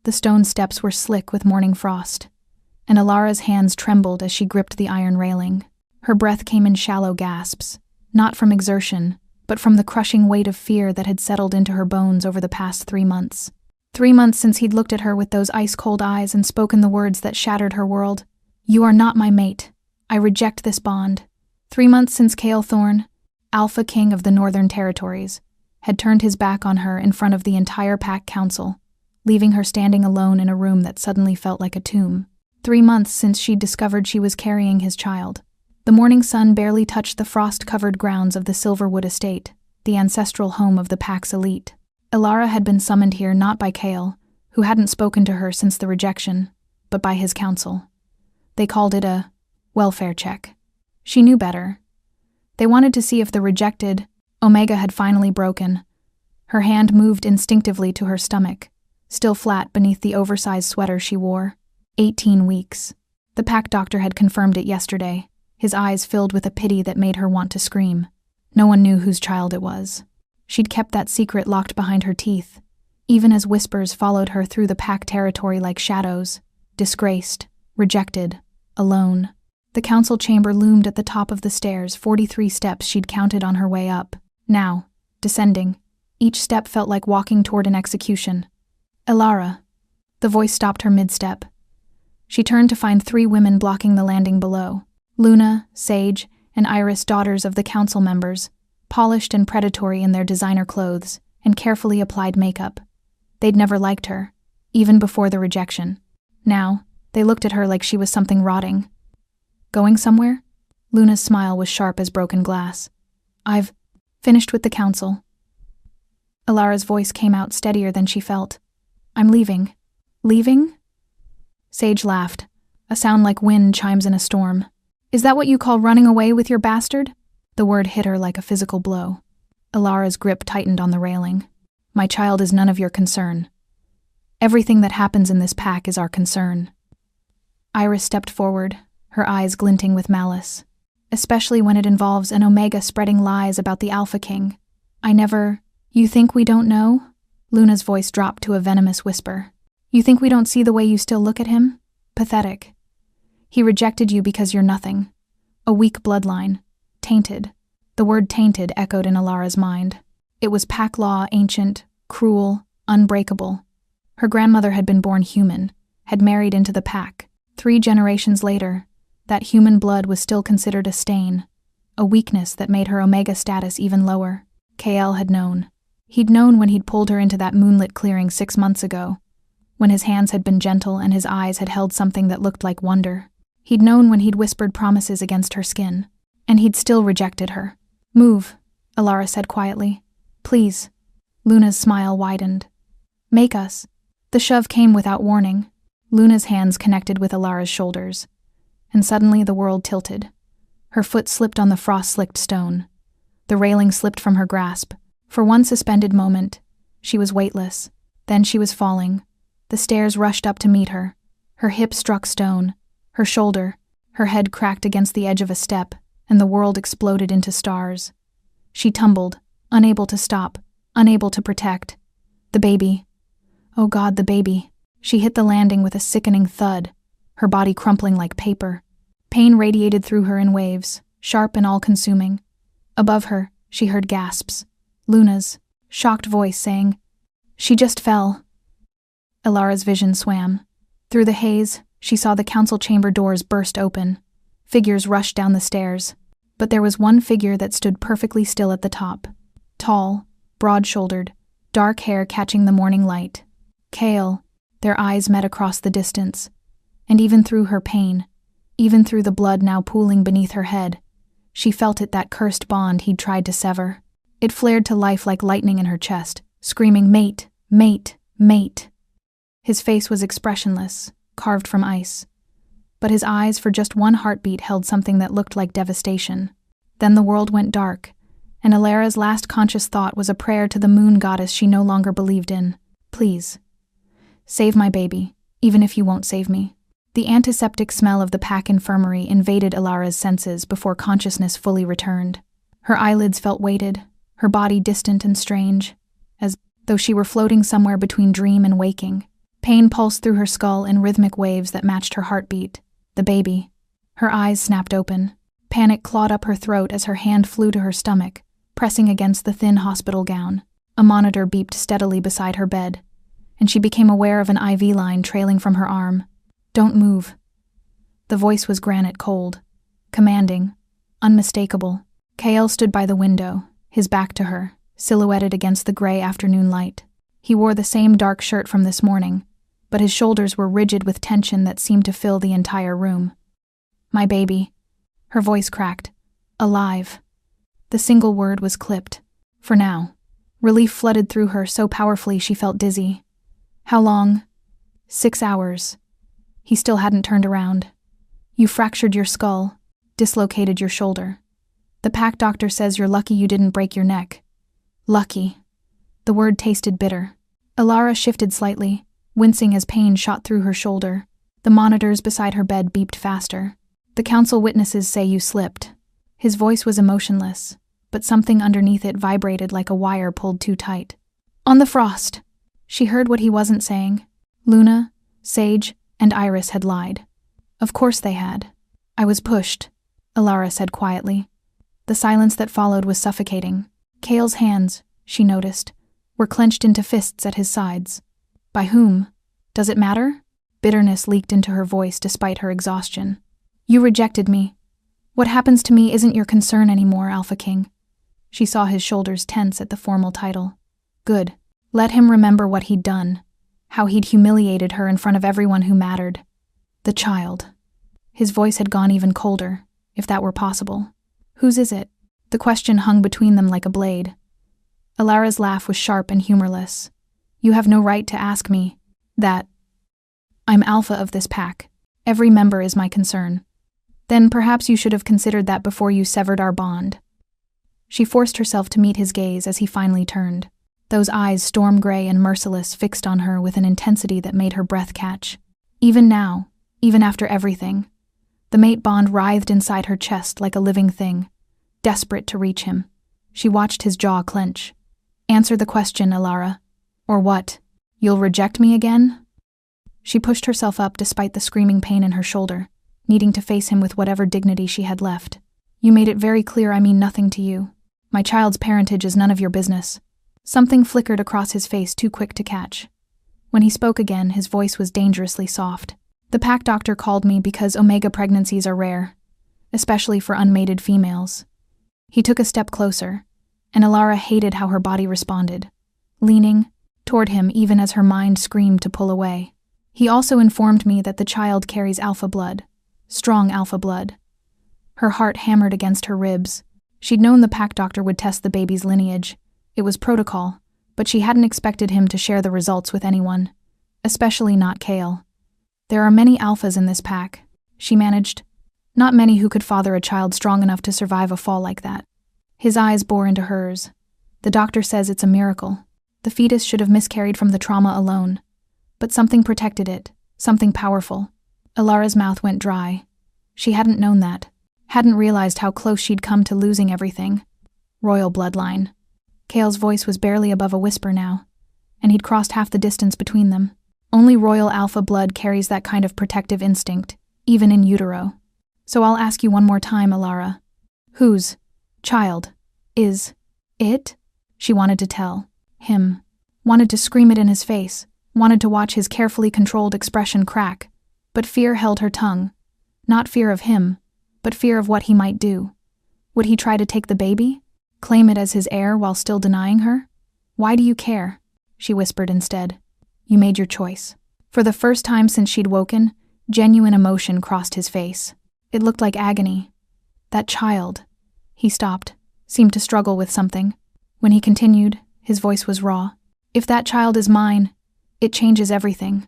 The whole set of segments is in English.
The stone steps were slick with morning frost, and Alara's hands trembled as she gripped the iron railing. Her breath came in shallow gasps, not from exertion, but from the crushing weight of fear that had settled into her bones over the past 3 months. 3 months since he'd looked at her with those ice-cold eyes and spoken the words that shattered her world. "You are not my mate. I reject this bond." 3 months since Cale Thorne, Alpha King of the Northern Territories, had turned his back on her in front of the entire Pack Council, leaving her standing alone in a room that suddenly felt like a tomb. 3 months since she'd discovered she was carrying his child. The morning sun barely touched the frost-covered grounds of the Silverwood Estate, the ancestral home of the Pack's elite. Alara had been summoned here not by Cale, who hadn't spoken to her since the rejection, but by his council. They called it a welfare check. She knew better. They wanted to see if the rejected Omega had finally broken. Her hand moved instinctively to her stomach, still flat beneath the oversized sweater she wore. 18 weeks. The Pack doctor had confirmed it yesterday, his eyes filled with a pity that made her want to scream. No one knew whose child it was. She'd kept that secret locked behind her teeth, even as whispers followed her through the Pack territory like shadows, disgraced, rejected, alone. The council chamber loomed at the top of the stairs, 43 steps she'd counted on her way up. Now, descending, each step felt like walking toward an execution. "Alara." The voice stopped her mid-step. She turned to find 3 women blocking the landing below. Luna, Sage, and Iris, daughters of the council members, polished and predatory in their designer clothes and carefully applied makeup. They'd never liked her, even before the rejection. Now, they looked at her like she was something rotting. "Going somewhere?" Luna's smile was sharp as broken glass. "I've finished with the council." Alara's voice came out steadier than she felt. "I'm leaving." "Leaving?" Sage laughed, a sound like wind chimes in a storm. "Is that what you call running away with your bastard?" The word hit her like a physical blow. Alara's grip tightened on the railing. "My child is none of your concern. Everything that happens in this pack is our concern." Iris stepped forward, her eyes glinting with malice. "Especially when it involves an Omega spreading lies about the Alpha King. You think we don't know?" Luna's voice dropped to a venomous whisper. "You think we don't see the way you still look at him? Pathetic. He rejected you because you're nothing. A weak bloodline. Tainted." The word tainted echoed in Alara's mind. It was pack law, ancient, cruel, unbreakable. Her grandmother had been born human, had married into the pack. 3 generations later, that human blood was still considered a stain, a weakness that made her Omega status even lower. Cale had known. He'd known when he'd pulled her into that moonlit clearing 6 months ago, when his hands had been gentle and his eyes had held something that looked like wonder. He'd known when he'd whispered promises against her skin, and he'd still rejected her. "Move," Alara said quietly. "Please." Luna's smile widened. "Make us." The shove came without warning. Luna's hands connected with Alara's shoulders, and suddenly the world tilted. Her foot slipped on the frost-slicked stone. The railing slipped from her grasp. For one suspended moment, she was weightless. Then she was falling. The stairs rushed up to meet her. Her hip struck stone, her shoulder, her head cracked against the edge of a step, and the world exploded into stars. She tumbled, unable to stop, unable to protect. The baby. Oh God, the baby. She hit the landing with a sickening thud, her body crumpling like paper. Pain radiated through her in waves, sharp and all-consuming. Above her, she heard gasps. Luna's shocked voice saying, "She just fell." Alara's vision swam. Through the haze, she saw the council chamber doors burst open. Figures rushed down the stairs, but there was one figure that stood perfectly still at the top. Tall, broad-shouldered, dark hair catching the morning light. Cale. Their eyes met across the distance, and even through her pain, even through the blood now pooling beneath her head, she felt it, that cursed bond he'd tried to sever. It flared to life like lightning in her chest, screaming, "Mate, mate, mate." His face was expressionless, carved from ice, but his eyes for just one heartbeat held something that looked like devastation. Then the world went dark, and Alara's last conscious thought was a prayer to the moon goddess she no longer believed in. "Please, save my baby, even if you won't save me." The antiseptic smell of the pack infirmary invaded Alara's senses before consciousness fully returned. Her eyelids felt weighted, her body distant and strange, as though she were floating somewhere between dream and waking. Pain pulsed through her skull in rhythmic waves that matched her heartbeat. The baby. Her eyes snapped open. Panic clawed up her throat as her hand flew to her stomach, pressing against the thin hospital gown. A monitor beeped steadily beside her bed, and she became aware of an IV line trailing from her arm. "Don't move." The voice was granite cold, commanding, unmistakable. Kael stood by the window, his back to her, silhouetted against the gray afternoon light. He wore the same dark shirt from this morning, but his shoulders were rigid with tension that seemed to fill the entire room. "My baby." Her voice cracked. "Alive." The single word was clipped. For now. Relief flooded through her so powerfully she felt dizzy. "How long?" 6 hours. He still hadn't turned around. "You fractured your skull, dislocated your shoulder. The pack doctor says you're lucky you didn't break your neck." Lucky. The word tasted bitter. Alara shifted slightly, wincing as pain shot through her shoulder. The monitors beside her bed beeped faster. "The council witnesses say you slipped." His voice was emotionless, but something underneath it vibrated like a wire pulled too tight. "On the frost." She heard what he wasn't saying. Luna, Sage, and Iris had lied. Of course they had. "I was pushed," Alara said quietly. The silence that followed was suffocating. Kael's hands, she noticed, were clenched into fists at his sides. "By whom? Does it matter?" Bitterness leaked into her voice despite her exhaustion. "You rejected me. What happens to me isn't your concern anymore, Alpha King." She saw his shoulders tense at the formal title. Good. Let him remember what he'd done, how he'd humiliated her in front of everyone who mattered. The child. His voice had gone even colder, if that were possible. "Whose is it?" The question hung between them like a blade. Alara's laugh was sharp and humorless. "You have no right to ask me that. I'm alpha of this pack. Every member is my concern. Then perhaps you should have considered that before you severed our bond." She forced herself to meet his gaze as he finally turned. Those eyes, storm gray and merciless, fixed on her with an intensity that made her breath catch. Even now, even after everything, the mate bond writhed inside her chest like a living thing, desperate to reach him. She watched his jaw clench. "Answer the question, Alara. Or what? You'll reject me again?" She pushed herself up despite the screaming pain in her shoulder, needing to face him with whatever dignity she had left. "You made it very clear I mean nothing to you. My child's parentage is none of your business." Something flickered across his face too quick to catch. When he spoke again, his voice was dangerously soft. "The pack doctor called me because omega pregnancies are rare, especially for unmated females." He took a step closer, and Alara hated how her body responded, leaning toward him even as her mind screamed to pull away. "He also informed me that the child carries alpha blood, strong alpha blood." Her heart hammered against her ribs. She'd known the pack doctor would test the baby's lineage. It was protocol, but she hadn't expected him to share the results with anyone, especially not Kael. "There are many alphas in this pack," she managed. "Not many who could father a child strong enough to survive a fall like that." His eyes bore into hers. "The doctor says it's a miracle. The fetus should have miscarried from the trauma alone. But something protected it, something powerful." Alara's mouth went dry. She hadn't known that, hadn't realized how close she'd come to losing everything. Royal bloodline. Kael's voice was barely above a whisper now, and he'd crossed half the distance between them. Only royal alpha blood carries that kind of protective instinct, even in utero. "So I'll ask you one more time, Alara. Whose child is it?" She wanted to tell him, wanted to scream it in his face, wanted to watch his carefully controlled expression crack, but fear held her tongue. Not fear of him, but fear of what he might do. Would he try to take the baby? Claim it as his heir while still denying her? "Why do you care?" she whispered instead. "You made your choice." For the first time since she'd woken, genuine emotion crossed his face. It looked like agony. "That child." He stopped, seemed to struggle with something. When he continued, his voice was raw. "If that child is mine, it changes everything.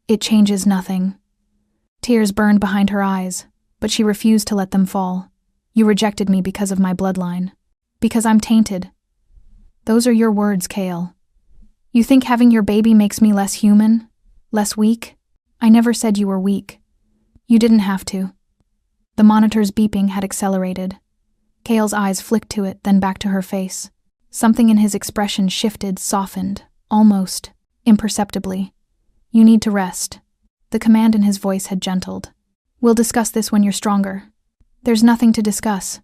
It changes nothing." Tears burned behind her eyes, but she refused to let them fall. "You rejected me because of my bloodline. Because I'm tainted." "Those are your words, Kael. You think having your baby makes me less human? Less weak? I never said you were weak. You didn't have to." The monitor's beeping had accelerated. Kael's eyes flicked to it, then back to her face. Something in his expression shifted, softened, almost imperceptibly. You need to rest. The command in his voice had gentled. We'll discuss this when you're stronger. There's nothing to discuss.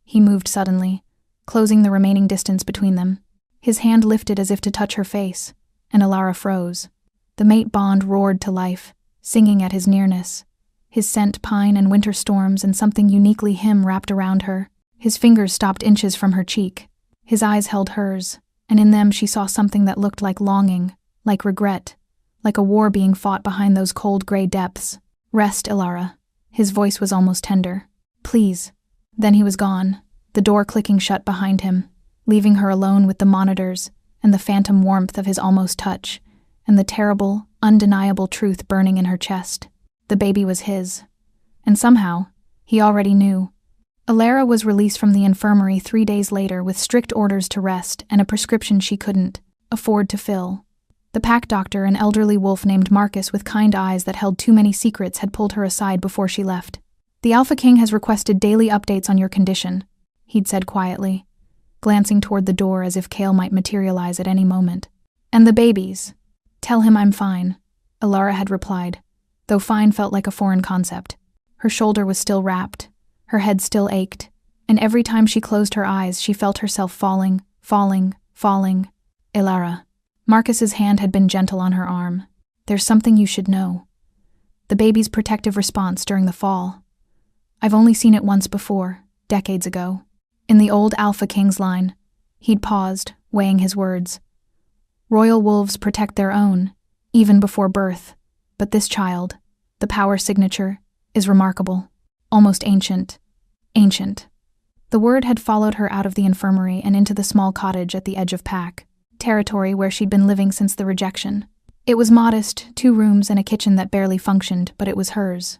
He moved suddenly, closing the remaining distance between them. His hand lifted as if to touch her face, and Alara froze. The mate bond roared to life, singing at his nearness. His scent pine and winter storms and something uniquely him wrapped around her. His fingers stopped inches from her cheek. His eyes held hers, and in them she saw something that looked like longing, like regret, like a war being fought behind those cold gray depths. Rest, Alara. His voice was almost tender. Please. Then he was gone, the door clicking shut behind him, leaving her alone with the monitors and the phantom warmth of his almost touch, and the terrible, undeniable truth burning in her chest. The baby was his. And somehow, he already knew. Alara was released from the infirmary 3 days later with strict orders to rest and a prescription she couldn't afford to fill. The pack doctor, an elderly wolf named Marcus with kind eyes that held too many secrets, had pulled her aside before she left. The Alpha King has requested daily updates on your condition, he'd said quietly, glancing toward the door as if Kale might materialize at any moment. And the babies. Tell him I'm fine, Alara had replied, though fine felt like a foreign concept. Her shoulder was still wrapped, her head still ached, and every time she closed her eyes she felt herself falling. Alara. Marcus's hand had been gentle on her arm. There's something you should know. The baby's protective response during the fall. I've only seen it once before, decades ago. In the old Alpha King's line. He'd paused, weighing his words. Royal wolves protect their own, even before birth. But this child, the power signature, is remarkable. Almost ancient. Ancient. The word had followed her out of the infirmary and into the small cottage at the edge of Pack, territory where she'd been living since the rejection. It was modest, 2 rooms and a kitchen that barely functioned, but it was hers.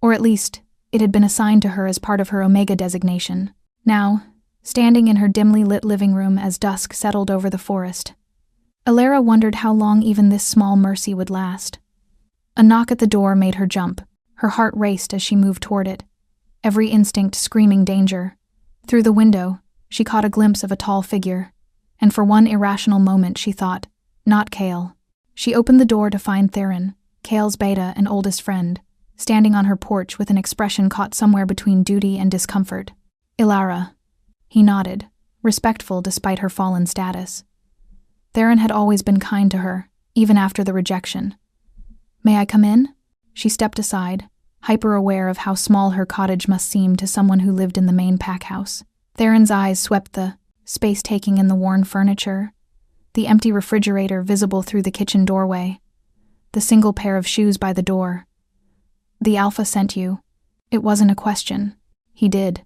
Or at least, it had been assigned to her as part of her Omega designation. Now, standing in her dimly lit living room as dusk settled over the forest, Alara wondered how long even this small mercy would last. A knock at the door made her jump. Her heart raced as she moved toward it, every instinct screaming danger. Through the window, she caught a glimpse of a tall figure, and for one irrational moment she thought, not Kale. She opened the door to find Theron, Kale's beta and oldest friend, standing on her porch with an expression caught somewhere between duty and discomfort. Alara. He nodded, respectful despite her fallen status. Theron had always been kind to her, even after the rejection. May I come in? She stepped aside, hyper-aware of how small her cottage must seem to someone who lived in the main pack house. Theron's eyes swept the space taking in the worn furniture, the empty refrigerator visible through the kitchen doorway, the single pair of shoes by the door. The Alpha sent you. It wasn't a question. He did.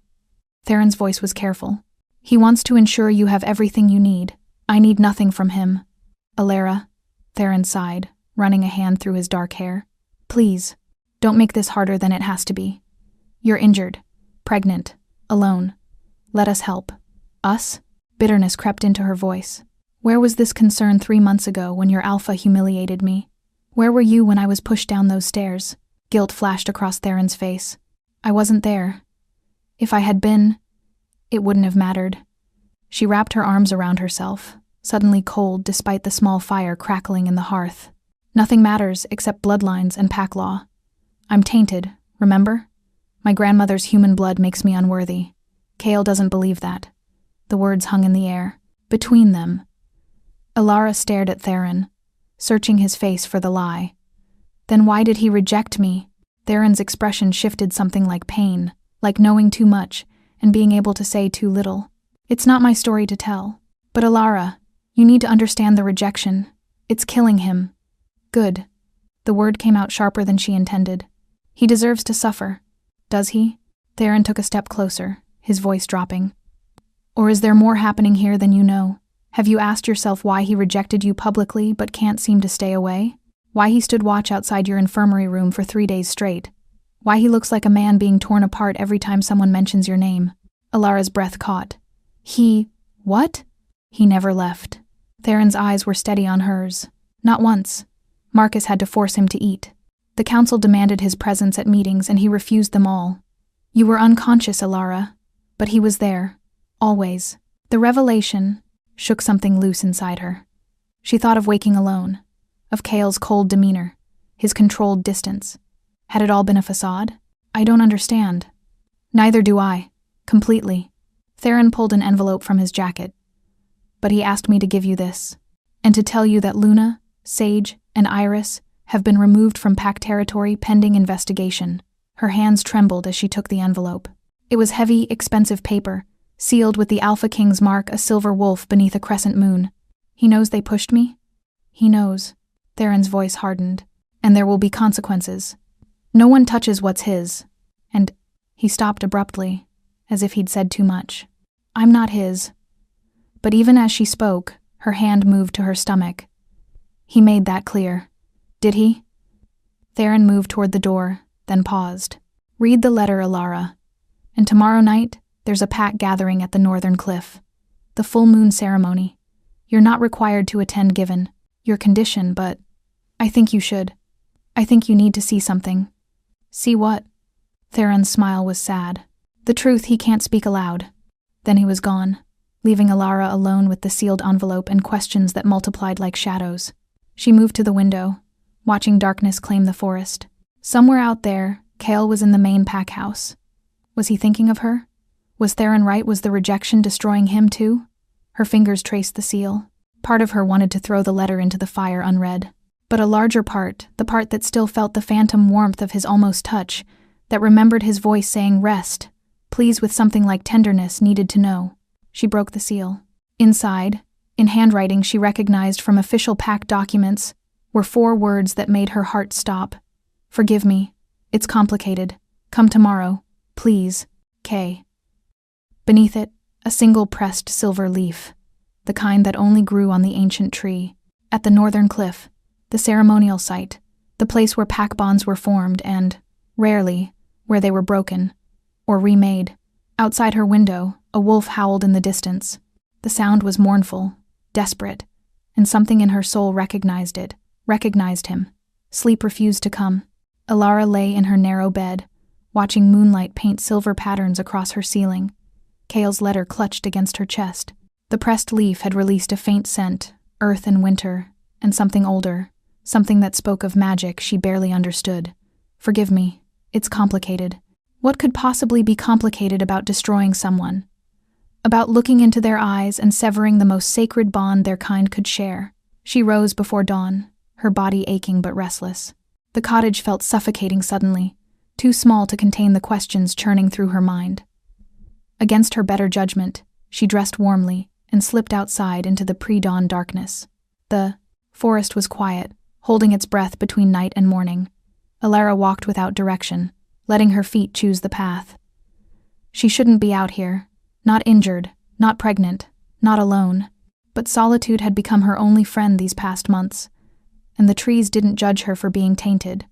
Theron's voice was careful. He wants to ensure you have everything you need. I need nothing from him. Alara, Theron sighed, running a hand through his dark hair. Please, don't make this harder than it has to be. You're injured, pregnant, alone. Let us help. Us? Bitterness crept into her voice. Where was this concern 3 months ago when your Alpha humiliated me? Where were you when I was pushed down those stairs? Guilt flashed across Theron's face. I wasn't there. If I had been, it wouldn't have mattered. She wrapped her arms around herself, suddenly cold despite the small fire crackling in the hearth. Nothing matters except bloodlines and pack law. I'm tainted, remember? My grandmother's human blood makes me unworthy. Kale doesn't believe that. The words hung in the air. Between them. Alara stared at Theron, searching his face for the lie. Then why did he reject me? Theron's expression shifted something like pain, like knowing too much and being able to say too little. It's not my story to tell. But Alara, you need to understand the rejection. It's killing him. Good. The word came out sharper than she intended. He deserves to suffer. Does he? Theron took a step closer, his voice dropping. Or is there more happening here than you know? Have you asked yourself why he rejected you publicly but can't seem to stay away? Why he stood watch outside your infirmary room for 3 days straight? Why he looks like a man being torn apart every time someone mentions your name? Alara's breath caught. What? He never left. Theron's eyes were steady on hers. Not once. Marcus had to force him to eat. The council demanded his presence at meetings and he refused them all. You were unconscious, Alara. But he was there. Always. The revelation shook something loose inside her. She thought of waking alone. of Cale's cold demeanor, his controlled distance. Had it all been a facade? I don't understand. Neither do I. Completely. Theron pulled an envelope from his jacket. But he asked me to give you this, and to tell you that Luna, Sage, and Iris have been removed from Pack territory pending investigation. Her hands trembled as she took the envelope. It was heavy, expensive paper, sealed with the Alpha King's mark, a silver wolf beneath a crescent moon. He knows they pushed me? He knows. Theron's voice hardened. And there will be consequences. No one touches what's his. And he stopped abruptly, as if he'd said too much. I'm not his. But even as she spoke, her hand moved to her stomach. He made that clear. Did he? Theron moved toward the door, then paused. Read the letter, Alara. And tomorrow night, there's a pack gathering at the northern cliff. The full moon ceremony. You're not required to attend given your condition, but I think you should. I think you need to see something. See what? Theron's smile was sad. The truth he can't speak aloud. Then he was gone, leaving Alara alone with the sealed envelope and questions that multiplied like shadows. She moved to the window, watching darkness claim the forest. Somewhere out there, Cale was in the main pack house. Was he thinking of her? Was Theron right? Was the rejection destroying him too? Her fingers traced the seal. Part of her wanted to throw the letter into the fire unread. But a larger part, the part that still felt the phantom warmth of his almost touch, that remembered his voice saying rest, please with something like tenderness, needed to know. She broke the seal. Inside, in handwriting she recognized from official pack documents, were 4 words that made her heart stop. Forgive me. It's complicated. Come tomorrow. Please. K. Beneath it, a single pressed silver leaf, the kind that only grew on the ancient tree. At the northern cliff, the ceremonial site, the place where pack bonds were formed and, rarely, where they were broken or remade. Outside her window, a wolf howled in the distance. The sound was mournful, desperate, and something in her soul recognized it, recognized him. Sleep refused to come. Alara lay in her narrow bed, watching moonlight paint silver patterns across her ceiling. Cale's letter clutched against her chest. The pressed leaf had released a faint scent, earth and winter, and something older, something that spoke of magic she barely understood. Forgive me. It's complicated. What could possibly be complicated about destroying someone? About looking into their eyes and severing the most sacred bond their kind could share? She rose before dawn, her body aching but restless. The cottage felt suffocating suddenly, too small to contain the questions churning through her mind. Against her better judgment, she dressed warmly and slipped outside into the pre-dawn darkness. The forest was quiet, holding its breath between night and morning. Alara walked without direction, letting her feet choose the path. She shouldn't be out here, not injured, not pregnant, not alone. But solitude had become her only friend these past months, and the trees didn't judge her for being tainted.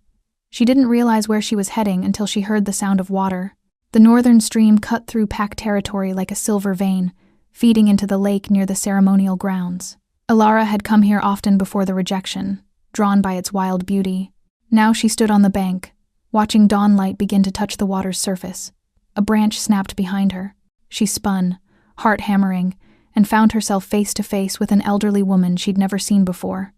She didn't realize where she was heading until she heard the sound of water. The northern stream cut through pack territory like a silver vein, feeding into the lake near the ceremonial grounds. Alara had come here often before the rejection, drawn by its wild beauty. Now she stood on the bank, watching dawn light begin to touch the water's surface. A branch snapped behind her. She spun, heart hammering, and found herself face to face with an elderly woman she'd never seen before.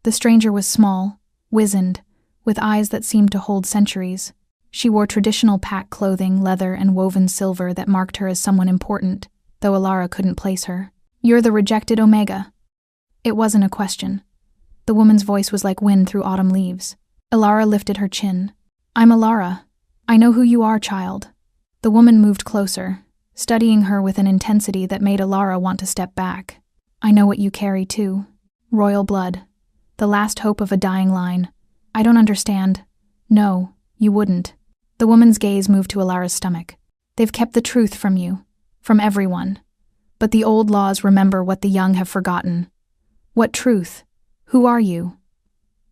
The stranger was small, wizened, with eyes that seemed to hold centuries. She wore traditional pack clothing, leather, and woven silver that marked her as someone important, though Alara couldn't place her. You're the rejected Omega. It wasn't a question. The woman's voice was like wind through autumn leaves. Alara lifted her chin. I'm Alara. I know who you are, child. The woman moved closer, studying her with an intensity that made Alara want to step back. I know what you carry, too. Royal blood. The last hope of a dying line. I don't understand. No, you wouldn't. The woman's gaze moved to Alara's stomach. They've kept the truth from you. From everyone. But the old laws remember what the young have forgotten. What truth? Who are you?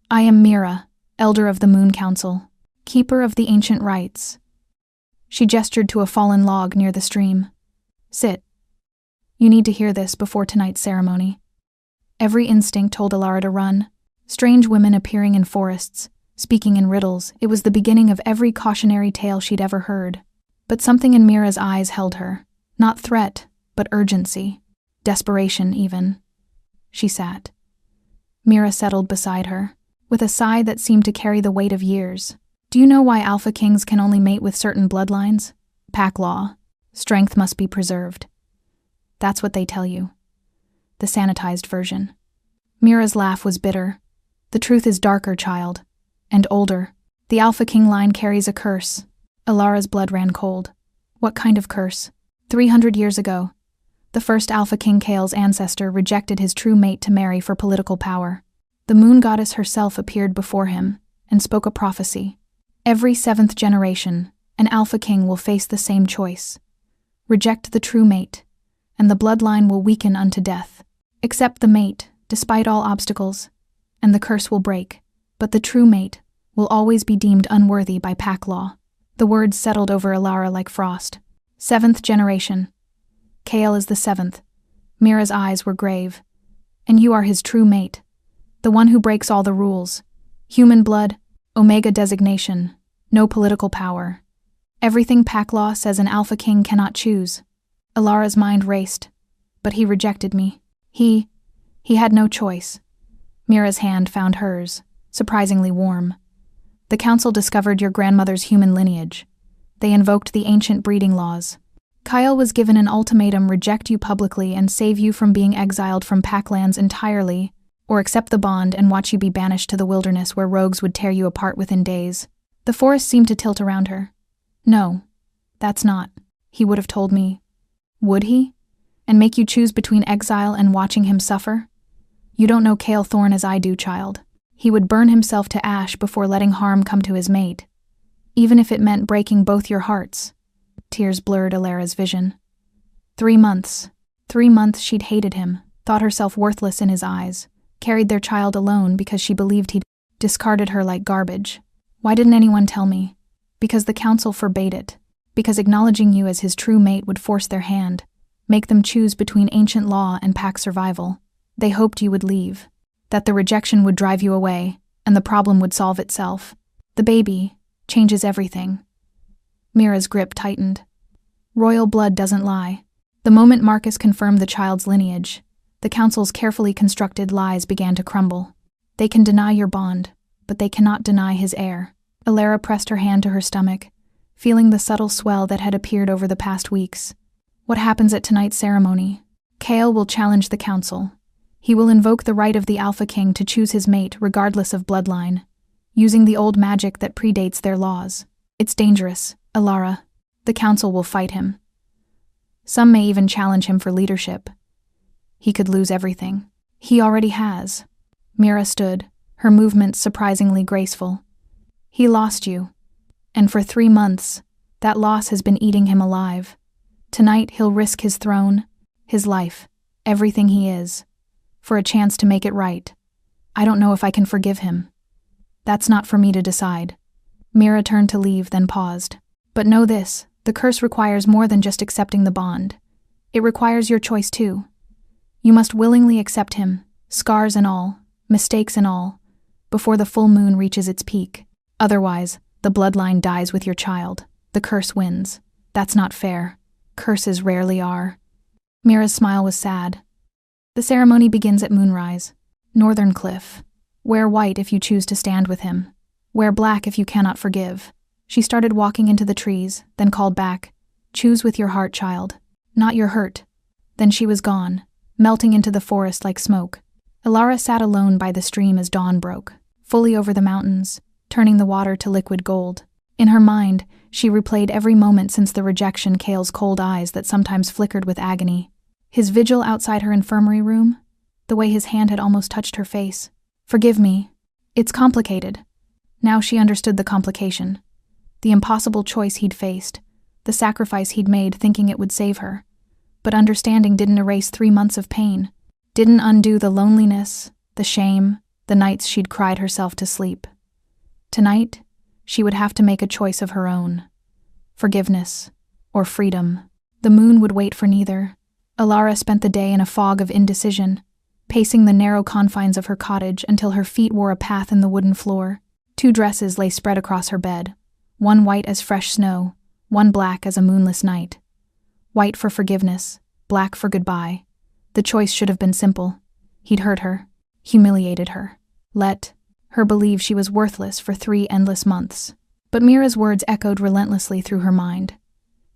I am Mira, Elder of the Moon Council, Keeper of the Ancient Rites. She gestured to a fallen log near the stream. Sit. You need to hear this before tonight's ceremony. Every instinct told Alara to run. Strange women appearing in forests, speaking in riddles. It was the beginning of every cautionary tale she'd ever heard. But something in Mira's eyes held her. Not threat, but urgency. Desperation, even. She sat. Mira settled beside her, with a sigh that seemed to carry the weight of years. Do you know why alpha kings can only mate with certain bloodlines? Pack law. Strength must be preserved. That's what they tell you. The sanitized version. Mira's laugh was bitter. The truth is darker, child. And older. The Alpha King line carries a curse. Alara's blood ran cold. What kind of curse? 300 years ago, the first Alpha King Kale's ancestor rejected his true mate to marry for political power. The moon goddess herself appeared before him and spoke a prophecy. Every 7th generation, an Alpha King will face the same choice. Reject the true mate, and the bloodline will weaken unto death. Accept the mate, despite all obstacles, and the curse will break, but the true mate will always be deemed unworthy by pack law. The words settled over Alara like frost. 7th generation. Kale is the 7th. Mira's eyes were grave. And you are his true mate. The one who breaks all the rules. Human blood, Omega designation, no political power. Everything pack law says an Alpha King cannot choose. Alara's mind raced, but he rejected me. He had no choice. Mira's hand found hers, surprisingly warm. The council discovered your grandmother's human lineage. They invoked the ancient breeding laws. Kyle was given an ultimatum: reject you publicly and save you from being exiled from Packlands entirely, or accept the bond and watch you be banished to the wilderness where rogues would tear you apart within days. The forest seemed to tilt around her. No, that's not. He would have told me. Would he? And make you choose between exile and watching him suffer? You don't know Kale Thorne as I do, child. He would burn himself to ash before letting harm come to his mate, even if it meant breaking both your hearts. Tears blurred Alara's vision. 3 months. 3 months she'd hated him, thought herself worthless in his eyes, carried their child alone because she believed he'd discarded her like garbage. Why didn't anyone tell me? Because the council forbade it. Because acknowledging you as his true mate would force their hand, make them choose between ancient law and pack survival. They hoped you would leave, that the rejection would drive you away, and the problem would solve itself. The baby changes everything. Mira's grip tightened. Royal blood doesn't lie. The moment Marcus confirmed the child's lineage, the council's carefully constructed lies began to crumble. They can deny your bond, but they cannot deny his heir. Alara pressed her hand to her stomach, feeling the subtle swell that had appeared over the past weeks. What happens at tonight's ceremony? Kale will challenge the council. He will invoke the right of the Alpha King to choose his mate regardless of bloodline, using the old magic that predates their laws. It's dangerous, Alara. The council will fight him. Some may even challenge him for leadership. He could lose everything. He already has. Mira stood, her movements surprisingly graceful. He lost you. And for 3 months, that loss has been eating him alive. Tonight he'll risk his throne, his life, everything he is, for a chance to make it right. I don't know if I can forgive him. That's not for me to decide. Mira turned to leave, then paused. But know this, the curse requires more than just accepting the bond. It requires your choice too. You must willingly accept him, scars and all, mistakes and all, before the full moon reaches its peak. Otherwise, the bloodline dies with your child. The curse wins. That's not fair. Curses rarely are. Mira's smile was sad. The ceremony begins at moonrise. Northern Cliff. Wear white if you choose to stand with him. Wear black if you cannot forgive. She started walking into the trees, then called back. Choose with your heart, child. Not your hurt. Then she was gone, melting into the forest like smoke. Alara sat alone by the stream as dawn broke, fully over the mountains, turning the water to liquid gold. In her mind, she replayed every moment since the rejection, Kale's cold eyes that sometimes flickered with agony. His vigil outside her infirmary room, the way his hand had almost touched her face. Forgive me. It's complicated. Now she understood the complication. The impossible choice he'd faced, the sacrifice he'd made thinking it would save her. But understanding didn't erase 3 months of pain, didn't undo the loneliness, the shame, the nights she'd cried herself to sleep. Tonight, she would have to make a choice of her own. Forgiveness or freedom. The moon would wait for neither. Alara spent the day in a fog of indecision, pacing the narrow confines of her cottage until her feet wore a path in the wooden floor. 2 dresses lay spread across her bed, one white as fresh snow, one black as a moonless night. White for forgiveness, black for goodbye. The choice should have been simple. He'd hurt her. humiliated her, let her believe she was worthless for 3 endless months. But Mira's words echoed relentlessly through her mind.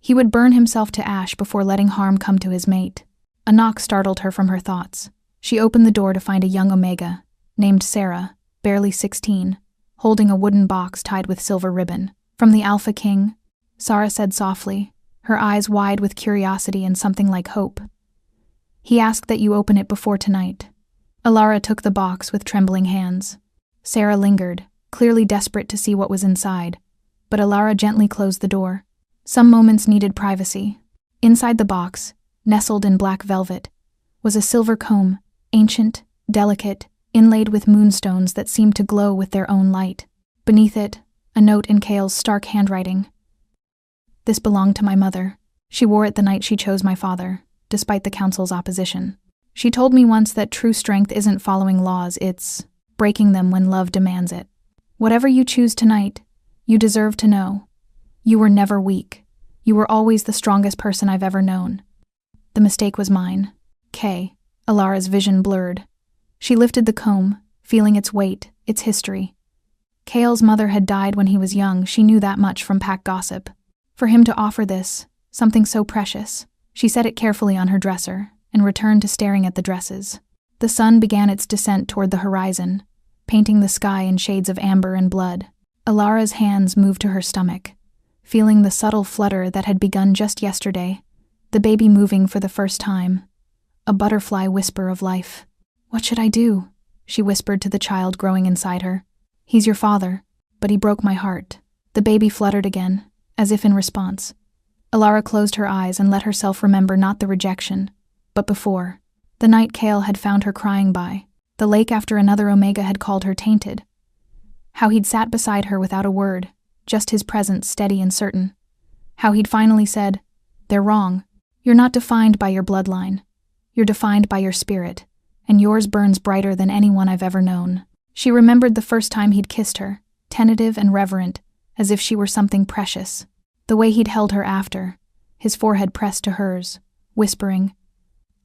He would burn himself to ash before letting harm come to his mate. A knock startled her from her thoughts. She opened the door to find a young Omega, named Sarah, barely 16, holding a wooden box tied with silver ribbon. "From the Alpha King," Sarah said softly, her eyes wide with curiosity and something like hope. "He asked that you open it before tonight." Alara took the box with trembling hands. Sarah lingered, clearly desperate to see what was inside, but Alara gently closed the door. Some moments needed privacy. Inside the box, nestled in black velvet, was a silver comb, ancient, delicate, inlaid with moonstones that seemed to glow with their own light. Beneath it, a note in Kale's stark handwriting. "This belonged to my mother. She wore it the night she chose my father, despite the council's opposition. She told me once that true strength isn't following laws, it's breaking them when love demands it. Whatever you choose tonight, you deserve to know. You were never weak. You were always the strongest person I've ever known. The mistake was mine." Alara's vision blurred. She lifted the comb, feeling its weight, its history. Kale's mother had died when he was young, she knew that much from pack gossip. For him to offer this, something so precious, she set it carefully on her dresser and returned to staring at the dresses. The sun began its descent toward the horizon, painting the sky in shades of amber and blood. Alara's hands moved to her stomach, feeling the subtle flutter that had begun just yesterday, the baby moving for the first time, a butterfly whisper of life. "What should I do?" she whispered to the child growing inside her. "He's your father, but he broke my heart." The baby fluttered again, as if in response. Alara closed her eyes and let herself remember not the rejection, but before. The night Kale had found her crying by, the lake after another Omega had called her tainted. How he'd sat beside her without a word, just his presence steady and certain. How he'd finally said, "They're wrong. You're not defined by your bloodline. You're defined by your spirit, and yours burns brighter than anyone I've ever known." She remembered the first time he'd kissed her, tentative and reverent, as if she were something precious. The way he'd held her after, his forehead pressed to hers, whispering,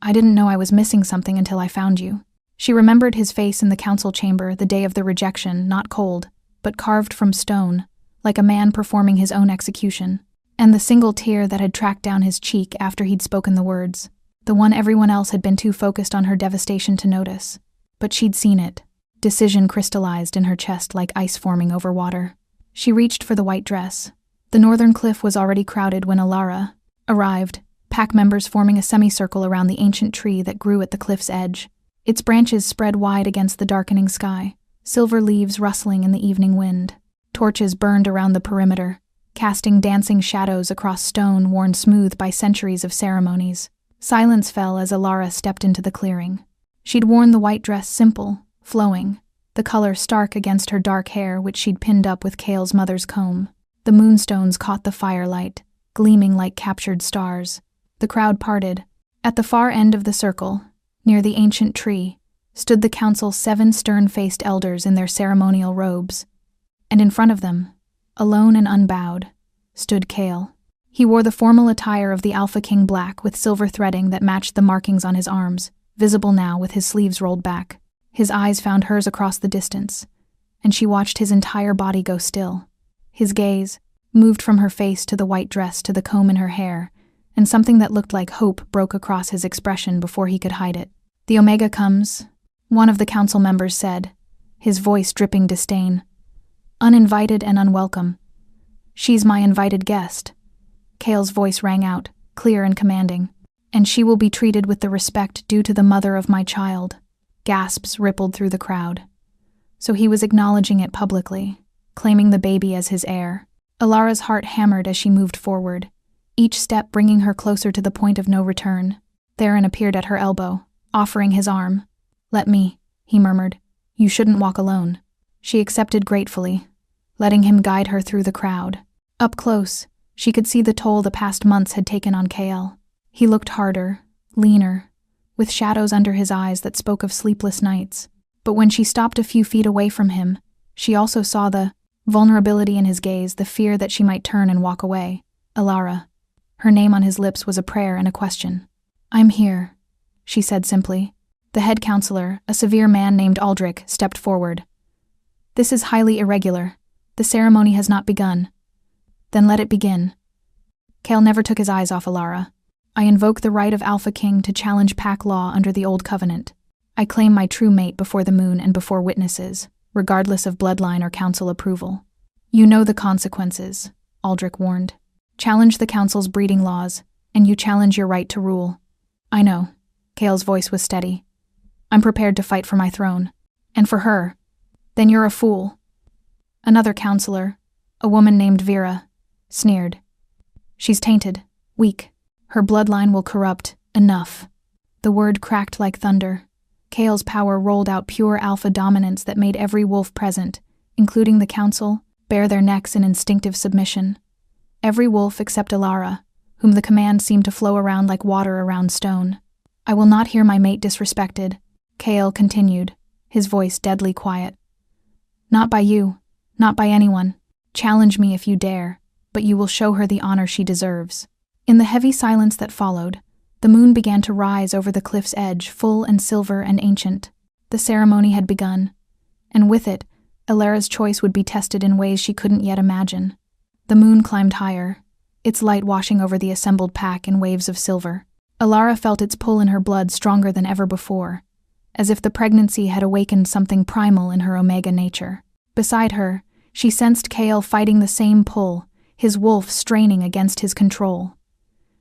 "I didn't know I was missing something until I found you." She remembered his face in the council chamber the day of the rejection, not cold, but carved from stone, like a man performing his own execution, and the single tear that had tracked down his cheek after he'd spoken the words, the one everyone else had been too focused on her devastation to notice. But she'd seen it. Decision crystallized in her chest like ice forming over water. She reached for the white dress. The northern cliff was already crowded when Alara arrived, pack members forming a semicircle around the ancient tree that grew at the cliff's edge. Its branches spread wide against the darkening sky, silver leaves rustling in the evening wind. Torches burned around the perimeter, casting dancing shadows across stone worn smooth by centuries of ceremonies. Silence fell as Alara stepped into the clearing. She'd worn the white dress simple, flowing, the color stark against her dark hair which she'd pinned up with Kale's mother's comb. The moonstones caught the firelight, gleaming like captured stars. The crowd parted. At the far end of the circle, near the ancient tree, stood the council's 7 stern-faced elders in their ceremonial robes. And in front of them, alone and unbowed, stood Kale. He wore the formal attire of the Alpha King black with silver threading that matched the markings on his arms, visible now with his sleeves rolled back. His eyes found hers across the distance, and she watched his entire body go still. His gaze moved from her face to the white dress to the comb in her hair, and something that looked like hope broke across his expression before he could hide it. "The Omega comes," one of the council members said, his voice dripping disdain. "Uninvited and unwelcome. She's my invited guest." Kale's voice rang out, clear and commanding. "And she will be treated with the respect due to the mother of my child." Gasps rippled through the crowd. So he was acknowledging it publicly, claiming the baby as his heir. Alara's heart hammered as she moved forward, each step bringing her closer to the point of no return. Theron appeared at her elbow, offering his arm. "Let me," he murmured. "You shouldn't walk alone." She accepted gratefully, letting him guide her through the crowd. Up close, she could see the toll the past months had taken on Kale. He looked harder, leaner, with shadows under his eyes that spoke of sleepless nights. But when she stopped a few feet away from him, she also saw the vulnerability in his gaze, the fear that she might turn and walk away. Alara. Her name on his lips was a prayer and a question. "I'm here," she said simply. The head counselor, a severe man named Aldrich, stepped forward. "This is highly irregular. The ceremony has not begun." "Then let it begin." Cale never took his eyes off Alara. "I invoke the right of Alpha King to challenge pack law under the Old Covenant. I claim my true mate before the moon and before witnesses, regardless of bloodline or council approval." "You know the consequences," Aldrich warned. "Challenge the council's breeding laws, and you challenge your right to rule." "I know." Cale's voice was steady. "I'm prepared to fight for my throne. And for her." "Then you're a fool." Another counselor, a woman named Vera, sneered. "She's tainted, weak. Her bloodline will corrupt. Enough." The word cracked like thunder. Cale's power rolled out pure alpha dominance that made every wolf present, including the council, bare their necks in instinctive submission. Every wolf except Alara, whom the command seemed to flow around like water around stone. "I will not hear my mate disrespected," Cale continued, his voice deadly quiet. "Not by you, not by anyone. Challenge me if you dare, but you will show her the honor she deserves." In the heavy silence that followed, the moon began to rise over the cliff's edge, full and silver and ancient. The ceremony had begun, and with it, Alara's choice would be tested in ways she couldn't yet imagine. The moon climbed higher, its light washing over the assembled pack in waves of silver. Alara felt its pull in her blood stronger than ever before, as if the pregnancy had awakened something primal in her omega nature. Beside her, she sensed Cale fighting the same pull, his wolf straining against his control.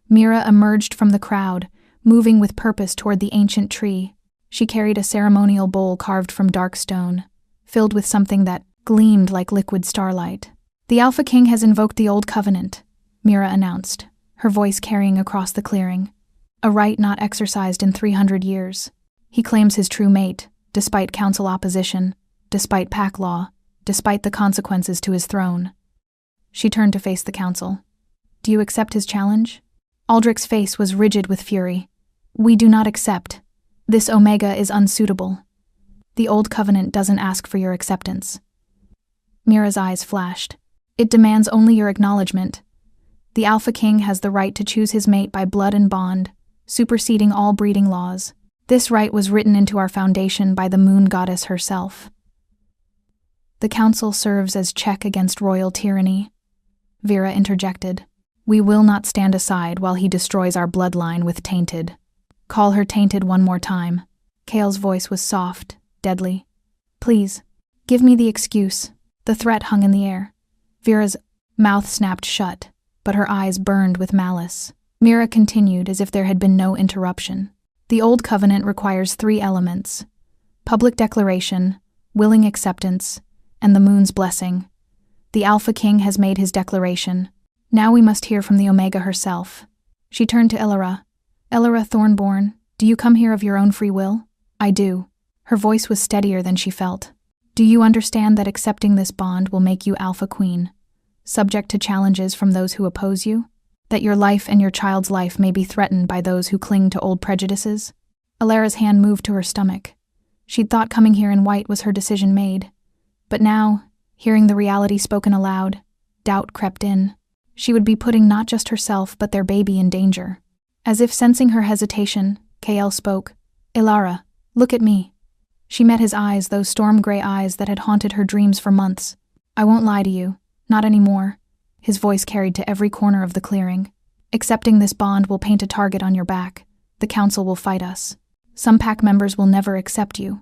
Mira emerged from the crowd, moving with purpose toward the ancient tree. She carried a ceremonial bowl carved from dark stone, filled with something that gleamed like liquid starlight. "The Alpha King has invoked the Old Covenant," Mira announced, her voice carrying across the clearing. "A right not exercised in 300 years. He claims his true mate, despite council opposition, despite pack law, despite the consequences to his throne." She turned to face the council. "Do you accept his challenge?" Aldrich's face was rigid with fury. "We do not accept. This Omega is unsuitable. The Old Covenant doesn't ask for your acceptance." Mira's eyes flashed. "It demands only your acknowledgement. The Alpha King has the right to choose his mate by blood and bond, superseding all breeding laws. This right was written into our foundation by the moon goddess herself." "The council serves as check against royal tyranny," Vera interjected. "We will not stand aside while he destroys our bloodline with tainted." "Call her tainted one more time." Cale's voice was soft, deadly. "Please, give me the excuse." The threat hung in the air. Vera's mouth snapped shut, but her eyes burned with malice. Mira continued as if there had been no interruption. "The Old Covenant requires 3 elements: public declaration, willing acceptance, and the moon's blessing. The Alpha King has made his declaration. Now we must hear from the Omega herself." She turned to Elara. "Elara Thornborn, do you come here of your own free will?" "I do." Her voice was steadier than she felt. "Do you understand that accepting this bond will make you Alpha Queen, subject to challenges from those who oppose you? That your life and your child's life may be threatened by those who cling to old prejudices?" Alara's hand moved to her stomach. She'd thought coming here in white was her decision made. But now, hearing the reality spoken aloud, doubt crept in. She would be putting not just herself but their baby in danger. As if sensing her hesitation, Cale spoke. "Elara, look at me." She met his eyes, those storm-gray eyes that had haunted her dreams for months. "I won't lie to you. Not anymore." His voice carried to every corner of the clearing. "Accepting this bond will paint a target on your back. The council will fight us. Some pack members will never accept you.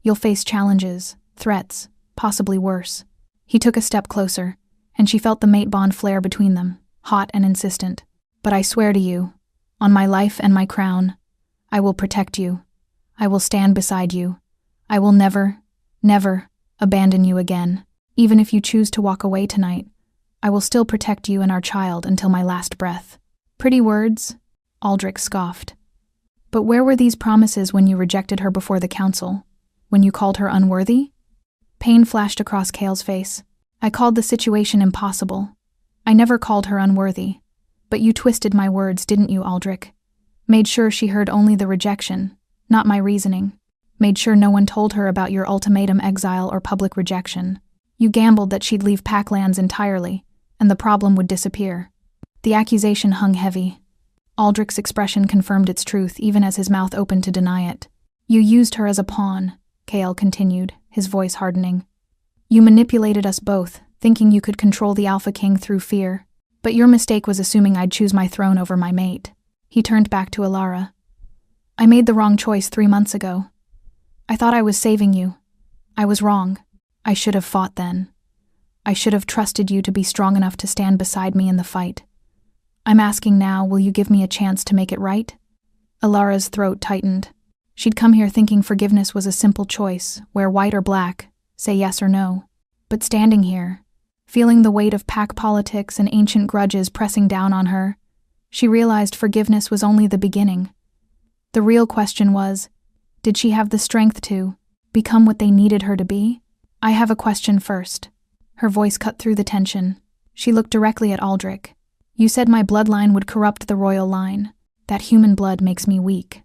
You'll face challenges, threats, possibly worse." He took a step closer, and she felt the mate bond flare between them, hot and insistent. "But I swear to you, on my life and my crown, I will protect you. I will stand beside you. I will never, never abandon you again. Even if you choose to walk away tonight, I will still protect you and our child until my last breath." "Pretty words," Aldrich scoffed. "But where were these promises when you rejected her before the council? When you called her unworthy?" Pain flashed across Cale's face. "I called the situation impossible. I never called her unworthy. But you twisted my words, didn't you, Aldrich? Made sure she heard only the rejection, not my reasoning. Made sure no one told her about your ultimatum exile or public rejection. You gambled that she'd leave Packlands entirely, and the problem would disappear." The accusation hung heavy. Aldrich's expression confirmed its truth even as his mouth opened to deny it. You used her as a pawn, Kael continued, his voice hardening. You manipulated us both, thinking you could control the Alpha King through fear. But your mistake was assuming I'd choose my throne over my mate. He turned back to Alara. I made the wrong choice 3 months ago. I thought I was saving you. I was wrong. I should have fought then. I should have trusted you to be strong enough to stand beside me in the fight. I'm asking now, will you give me a chance to make it right? Alara's throat tightened. She'd come here thinking forgiveness was a simple choice, wear white or black, say yes or no. But standing here, feeling the weight of pack politics and ancient grudges pressing down on her, she realized forgiveness was only the beginning. The real question was, did she have the strength to become what they needed her to be? I have a question first. Her voice cut through the tension. She looked directly at Aldrich. You said my bloodline would corrupt the royal line. That human blood makes me weak.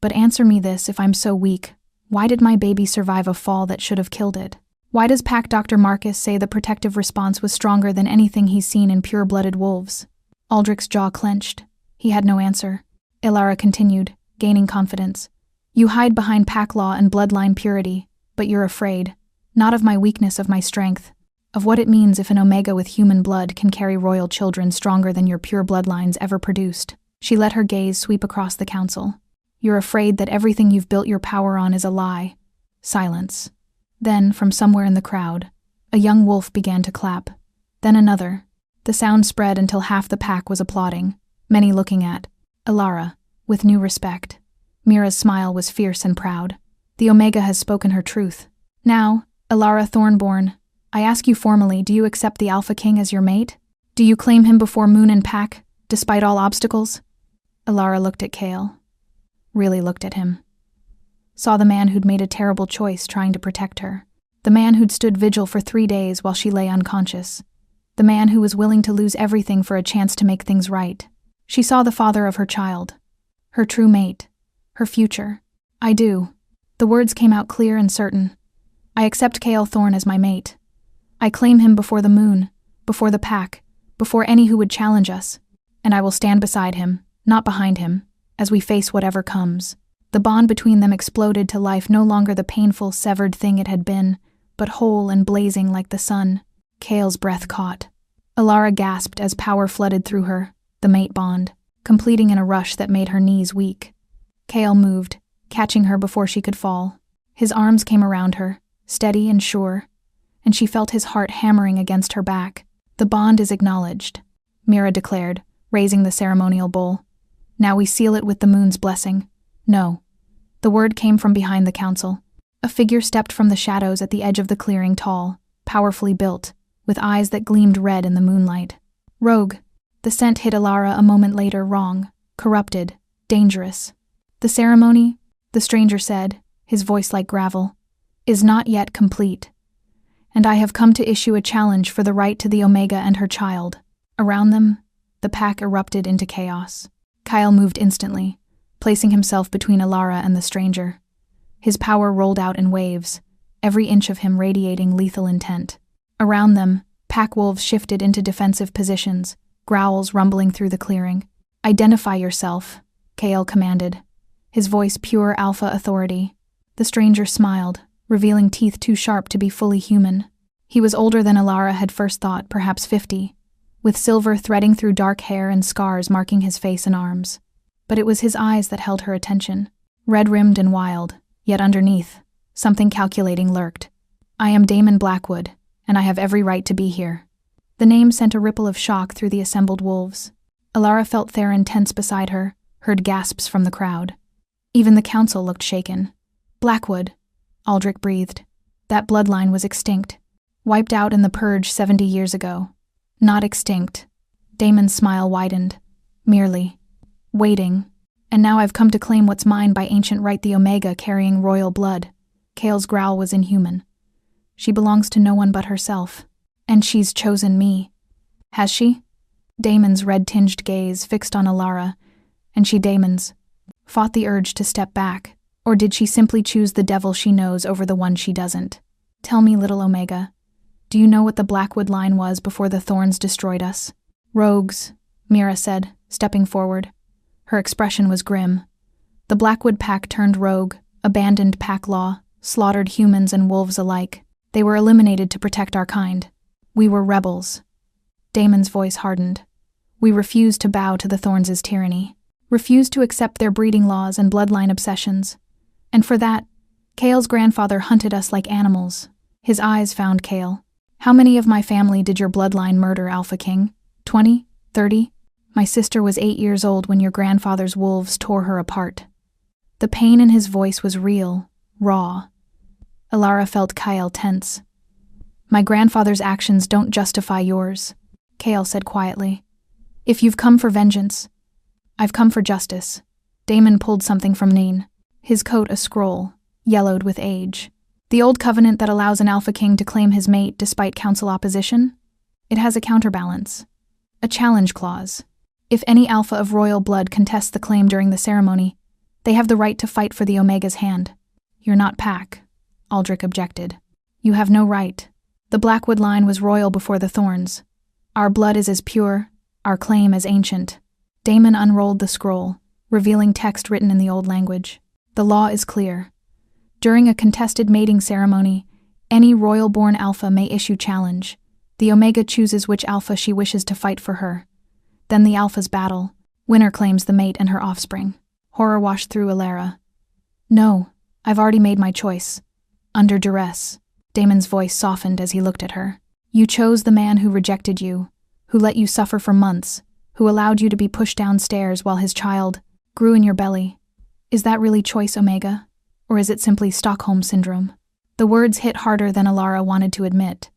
But answer me this, if I'm so weak, why did my baby survive a fall that should have killed it? Why does Pack Dr. Marcus say the protective response was stronger than anything he's seen in pure-blooded wolves? Aldrich's jaw clenched. He had no answer. Alara continued, gaining confidence. You hide behind pack law and bloodline purity, but you're afraid. Not of my weakness, of my strength. Of what it means if an Omega with human blood can carry royal children stronger than your pure bloodlines ever produced. She let her gaze sweep across the council. You're afraid that everything you've built your power on is a lie. Silence. Then, from somewhere in the crowd, a young wolf began to clap. Then another. The sound spread until half the pack was applauding, many looking at Alara, with new respect. Mira's smile was fierce and proud. The Omega has spoken her truth. Now, Alara Thornborn, I ask you formally, do you accept the Alpha King as your mate? Do you claim him before Moon and Pack, despite all obstacles? Alara looked at Kael. Really looked at him. Saw the man who'd made a terrible choice trying to protect her. The man who'd stood vigil for 3 days while she lay unconscious. The man who was willing to lose everything for a chance to make things right. She saw the father of her child. Her true mate. Her future. I do. The words came out clear and certain. I accept Kael Thorne as my mate. I claim him before the moon, before the pack, before any who would challenge us. And I will stand beside him, not behind him, as we face whatever comes. The bond between them exploded to life, no longer the painful, severed thing it had been, but whole and blazing like the sun. Kael's breath caught. Alara gasped as power flooded through her, the mate bond, completing in a rush that made her knees weak. Kael moved, catching her before she could fall. His arms came around her, steady and sure, and she felt his heart hammering against her back. The bond is acknowledged, Mira declared, raising the ceremonial bowl. Now we seal it with the moon's blessing. No. The word came from behind the council. A figure stepped from the shadows at the edge of the clearing, tall, powerfully built, with eyes that gleamed red in the moonlight. Rogue. The scent hit Alara a moment later, wrong, corrupted, dangerous. The ceremony, the stranger said, his voice like gravel, is not yet complete. And I have come to issue a challenge for the right to the Omega and her child. Around them, the pack erupted into chaos. Kael moved instantly, placing himself between Alara and the stranger. His power rolled out in waves, every inch of him radiating lethal intent. Around them, pack wolves shifted into defensive positions, growls rumbling through the clearing. Identify yourself, Kael commanded, his voice pure alpha authority. The stranger smiled, revealing teeth too sharp to be fully human. He was older than Alara had first thought, perhaps 50, with silver threading through dark hair and scars marking his face and arms. But it was his eyes that held her attention, red-rimmed and wild, yet underneath, something calculating lurked. I am Damon Blackwood, and I have every right to be here. The name sent a ripple of shock through the assembled wolves. Alara felt Theron tense beside her, heard gasps from the crowd. Even the council looked shaken. Blackwood, Aldrich breathed. That bloodline was extinct, wiped out in the purge 70 years ago. Not extinct. Damon's smile widened. Merely. Waiting. And now I've come to claim what's mine by ancient right, the Omega carrying royal blood. Kael's growl was inhuman. She belongs to no one but herself. And she's chosen me. Has she? Damon's red-tinged gaze fixed on Alara, and she Damon's. Fought the urge to step back, or did she simply choose the devil she knows over the one she doesn't? Tell me, little Omega, do you know what the Blackwood line was before the Thorns destroyed us? Rogues, Mira said, stepping forward. Her expression was grim. The Blackwood pack turned rogue, abandoned pack law, slaughtered humans and wolves alike. They were eliminated to protect our kind. We were rebels. Damon's voice hardened. We refused to bow to the Thorns' tyranny, refused to accept their breeding laws and bloodline obsessions. And for that, Kale's grandfather hunted us like animals. His eyes found Kale. How many of my family did your bloodline murder, Alpha King? 20? 30? My sister was 8 years old when your grandfather's wolves tore her apart. The pain in his voice was real, raw. Alara felt Kale tense. My grandfather's actions don't justify yours, Kale said quietly. If you've come for vengeance, I've come for justice. Damon pulled something from Neen, his coat a scroll, yellowed with age. The old covenant that allows an Alpha King to claim his mate despite council opposition? It has a counterbalance. A challenge clause. If any Alpha of royal blood contests the claim during the ceremony, they have the right to fight for the Omega's hand. You're not Pack, Aldrich objected. You have no right. The Blackwood line was royal before the Thorns. Our blood is as pure, our claim as ancient. Damon unrolled the scroll, revealing text written in the old language. The law is clear. During a contested mating ceremony, any royal-born Alpha may issue challenge. The Omega chooses which Alpha she wishes to fight for her. Then the Alphas battle. Winner claims the mate and her offspring. Horror washed through Alara. No, I've already made my choice. Under duress. Damon's voice softened as he looked at her. You chose the man who rejected you, who let you suffer for months, who allowed you to be pushed downstairs while his child grew in your belly. Is that really choice, Omega? Or is it simply Stockholm Syndrome? The words hit harder than Alara wanted to admit.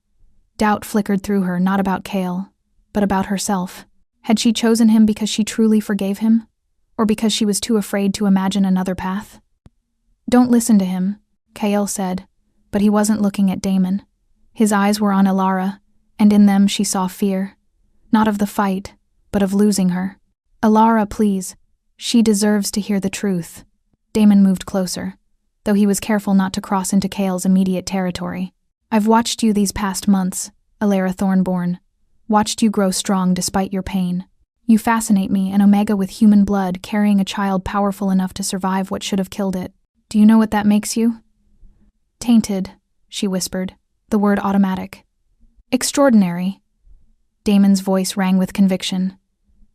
Doubt flickered through her, not about Kale, but about herself. Had she chosen him because she truly forgave him? Or because she was too afraid to imagine another path? Don't listen to him, Kale said, but he wasn't looking at Damon. His eyes were on Alara, and in them she saw fear. Not of the fight, but of losing her. Alara, please. She deserves to hear the truth. Damon moved closer, though he was careful not to cross into Kale's immediate territory. I've watched you these past months, Alara Thornborn. Watched you grow strong despite your pain. You fascinate me, an Omega with human blood, carrying a child powerful enough to survive what should have killed it. Do you know what that makes you? Tainted, she whispered, the word automatic. Extraordinary. Damon's voice rang with conviction.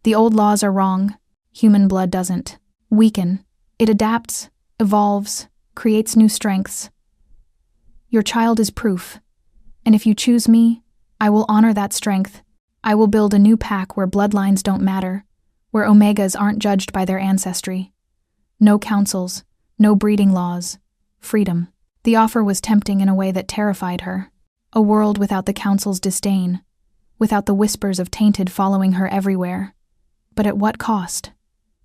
The old laws are wrong. Human blood doesn't weaken. It adapts, evolves, creates new strengths. Your child is proof. And if you choose me, I will honor that strength. I will build a new pack where bloodlines don't matter, where Omegas aren't judged by their ancestry. No councils, no breeding laws. Freedom. The offer was tempting in a way that terrified her. A world without the council's disdain, without the whispers of tainted following her everywhere. But at what cost?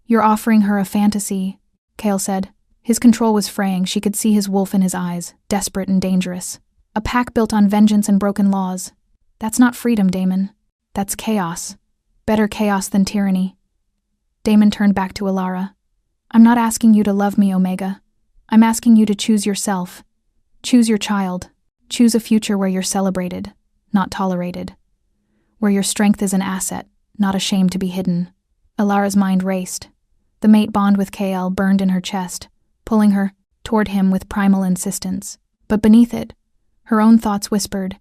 You're offering her a fantasy, Kale said. His control was fraying. She could see his wolf in his eyes, desperate and dangerous. A pack built on vengeance and broken laws. That's not freedom, Damon. That's chaos. Better chaos than tyranny. Damon turned back to Alara. I'm not asking you to love me, Omega. I'm asking you to choose yourself. Choose your child. Choose a future where you're celebrated, not tolerated. Where your strength is an asset, not a shame to be hidden. Alara's mind raced. The mate bond with Kale burned in her chest, pulling her toward him with primal insistence. But beneath it, her own thoughts whispered,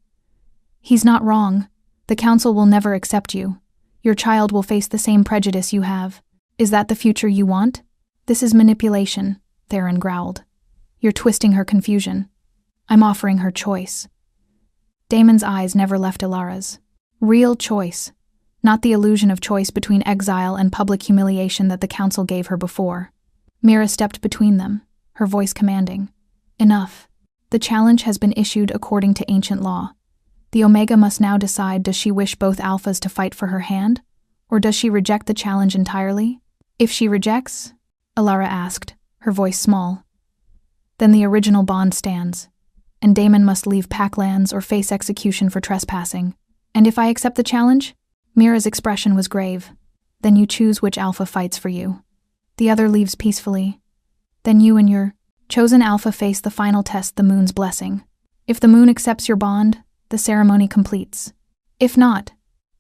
he's not wrong. The council will never accept you. Your child will face the same prejudice you have. Is that the future you want? This is manipulation, Theron growled. You're twisting her confusion. I'm offering her choice. Damon's eyes never left Alara's. Real choice, not the illusion of choice between exile and public humiliation that the council gave her before. Mira stepped between them, her voice commanding. Enough. The challenge has been issued according to ancient law. The Omega must now decide, does she wish both Alphas to fight for her hand, or does she reject the challenge entirely? If she rejects, Alara asked, her voice small, then the original bond stands, and Damon must leave Packlands or face execution for trespassing. And if I accept the challenge? Mira's expression was grave. Then you choose which Alpha fights for you. The other leaves peacefully. Then you and your chosen Alpha face the final test, the moon's blessing. If the moon accepts your bond, the ceremony completes. If not,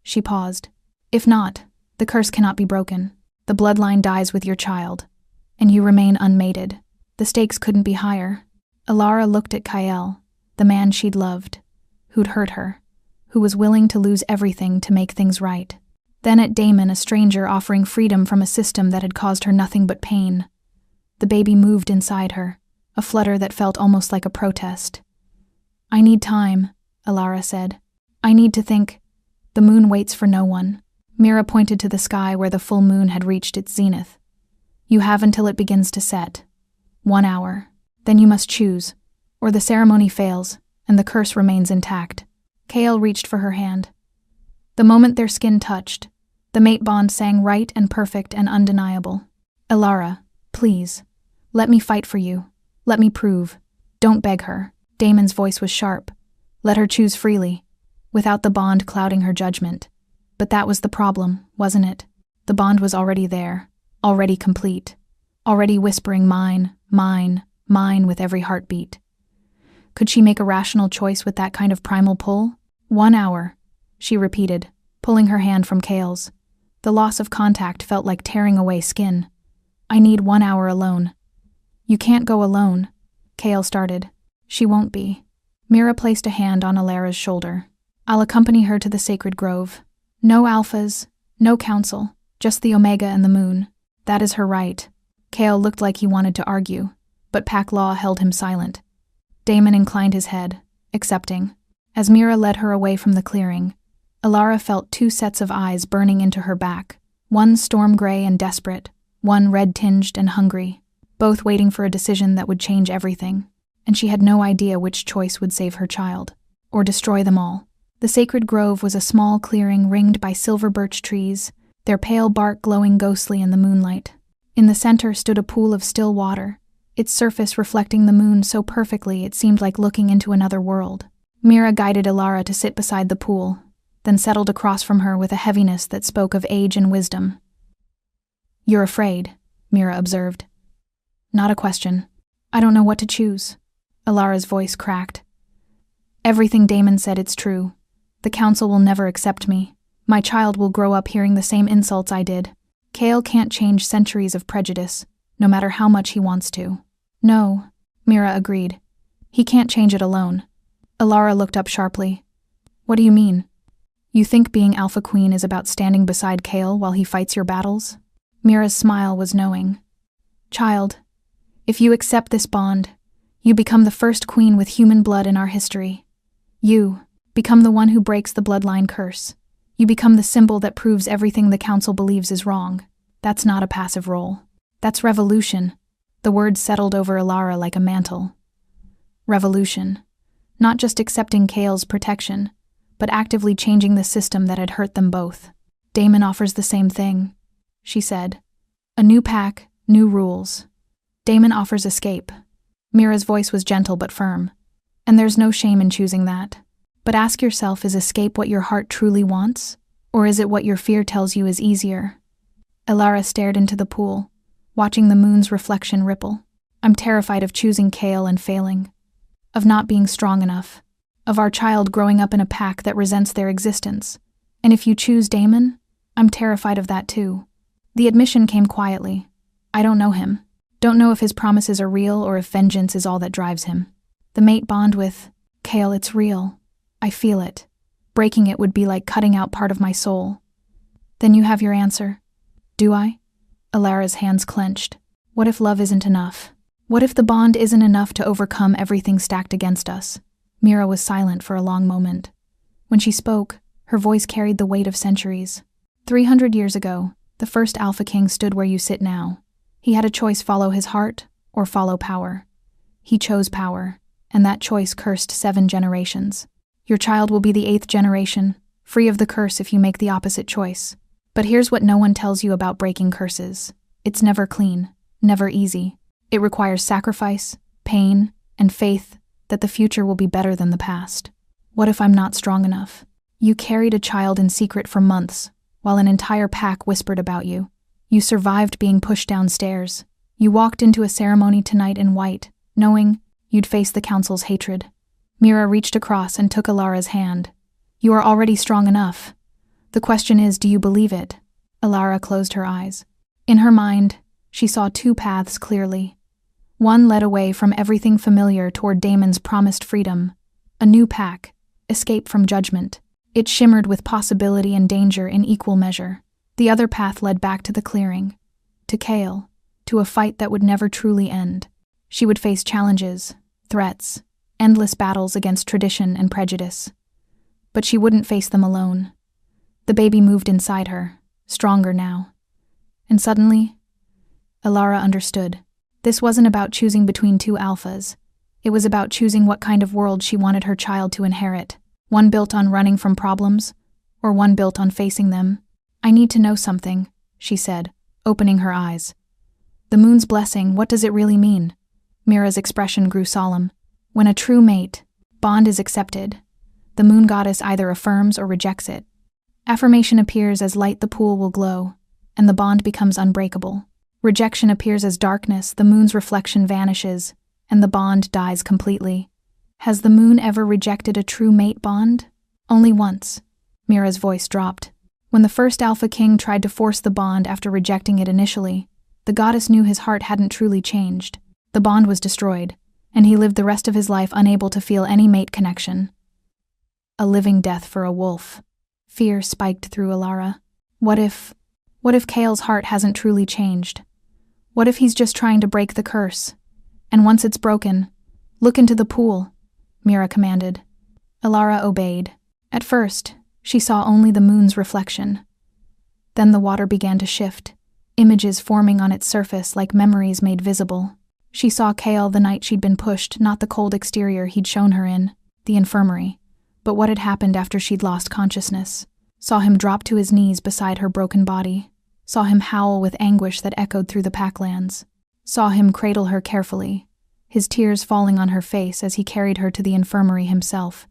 she paused. If not, the curse cannot be broken. The bloodline dies with your child, and you remain unmated. The stakes couldn't be higher. Alara looked at Kyle, the man she'd loved, who'd hurt her, who was willing to lose everything to make things right. Then at Damon, a stranger offering freedom from a system that had caused her nothing but pain. The baby moved inside her, a flutter that felt almost like a protest. "I need time," Alara said. "I need to think. The moon waits for no one." Mira pointed to the sky where the full moon had reached its zenith. "You have until it begins to set. 1 hour. Then you must choose, or the ceremony fails, and the curse remains intact." Kale reached for her hand. The moment their skin touched, the mate bond sang right and perfect and undeniable. "Alara, please. Let me fight for you. Let me prove. Don't beg her." Damon's voice was sharp. Let her choose freely, without the bond clouding her judgment. But that was the problem, wasn't it? The bond was already there, already complete, already whispering mine, mine, mine with every heartbeat. Could she make a rational choice with that kind of primal pull? 1 hour, she repeated, pulling her hand from Kale's. The loss of contact felt like tearing away skin. "I need 1 hour alone." "You can't go alone," Kale started. "She won't be." Mira placed a hand on Alara's shoulder. "I'll accompany her to the sacred grove. No alphas, no council, just the Omega and the moon. That is her right." Kale looked like he wanted to argue, but Pack Law held him silent. Damon inclined his head, accepting. As Mira led her away from the clearing, Alara felt 2 sets of eyes burning into her back, one storm-gray and desperate, one red-tinged and hungry, both waiting for a decision that would change everything, and she had no idea which choice would save her child, or destroy them all. The sacred grove was a small clearing ringed by silver birch trees, their pale bark glowing ghostly in the moonlight. In the center stood a pool of still water, its surface reflecting the moon so perfectly it seemed like looking into another world. Mira guided Alara to sit beside the pool, then settled across from her with a heaviness that spoke of age and wisdom. "You're afraid," Mira observed. "Not a question. I don't know what to choose." Alara's voice cracked. "Everything Damon said, it's true. The council will never accept me. My child will grow up hearing the same insults I did. Kale can't change centuries of prejudice, no matter how much he wants to." "No," Mira agreed. "He can't change it alone." Alara looked up sharply. "What do you mean? You think being Alpha Queen is about standing beside Kale while he fights your battles?" Mira's smile was knowing. "Child, if you accept this bond, you become the first queen with human blood in our history. You become the one who breaks the bloodline curse. You become the symbol that proves everything the council believes is wrong. That's not a passive role. That's revolution." The words settled over Alara like a mantle. Revolution. Not just accepting Kale's protection, but actively changing the system that had hurt them both. "Damon offers the same thing," she said. "A new pack, new rules. Damon offers escape." Mira's voice was gentle but firm. "And there's no shame in choosing that. But ask yourself, is escape what your heart truly wants? Or is it what your fear tells you is easier?" Alara stared into the pool, watching the moon's reflection ripple. "I'm terrified of choosing Kale and failing. Of not being strong enough. Of our child growing up in a pack that resents their existence. And if you choose Damon, I'm terrified of that too." The admission came quietly. "I don't know him. Don't know if his promises are real or if vengeance is all that drives him. The mate bond with Kale, it's real. I feel it. Breaking it would be like cutting out part of my soul." "Then you have your answer." "Do I?" Alara's hands clenched. "What if love isn't enough? What if the bond isn't enough to overcome everything stacked against us?" Mira was silent for a long moment. When she spoke, her voice carried the weight of centuries. 300 years ago, the first Alpha King stood where you sit now. He had a choice: follow his heart or follow power. He chose power, and that choice cursed 7 generations. Your child will be the 8th generation, free of the curse if you make the opposite choice. But here's what no one tells you about breaking curses. It's never clean, never easy. It requires sacrifice, pain, and faith that the future will be better than the past. What if I'm not strong enough? You carried a child in secret for months, while an entire pack whispered about you. You survived being pushed downstairs. You walked into a ceremony tonight in white, knowing you'd face the council's hatred. Mira reached across and took Alara's hand. "You are already strong enough. The question is, do you believe it?" Alara closed her eyes. In her mind, she saw 2 paths clearly. One led away from everything familiar toward Damon's promised freedom. A new pack. Escape from judgment. It shimmered with possibility and danger in equal measure. The other path led back to the clearing. To Kale. To a fight that would never truly end. She would face challenges, threats, endless battles against tradition and prejudice. But she wouldn't face them alone. The baby moved inside her, stronger now. And suddenly, Alara understood. This wasn't about choosing between two alphas. It was about choosing what kind of world she wanted her child to inherit. One built on running from problems, or one built on facing them. I need to know something, she said, opening her eyes. The moon's blessing, what does it really mean? Mira's expression grew solemn. When a true bond is accepted, the moon goddess either affirms or rejects it. Affirmation appears as light, the pool will glow, and the bond becomes unbreakable. Rejection appears as darkness, the moon's reflection vanishes, and the bond dies completely. Has the moon ever rejected a true mate bond? Only once. Mira's voice dropped. When the first Alpha King tried to force the bond after rejecting it initially, the goddess knew his heart hadn't truly changed. The bond was destroyed, and he lived the rest of his life unable to feel any mate connection. A living death for a wolf. Fear spiked through Alara. What if Kale's heart hasn't truly changed? What if he's just trying to break the curse? And once it's broken, look into the pool, Mira commanded. Alara obeyed. At first, she saw only the moon's reflection. Then the water began to shift, images forming on its surface like memories made visible. She saw Kale the night she'd been pushed, not the cold exterior he'd shown her in, the infirmary, but what had happened after she'd lost consciousness. Saw him drop to his knees beside her broken body. Saw him howl with anguish that echoed through the packlands. Saw him cradle her carefully, his tears falling on her face as he carried her to the infirmary himself,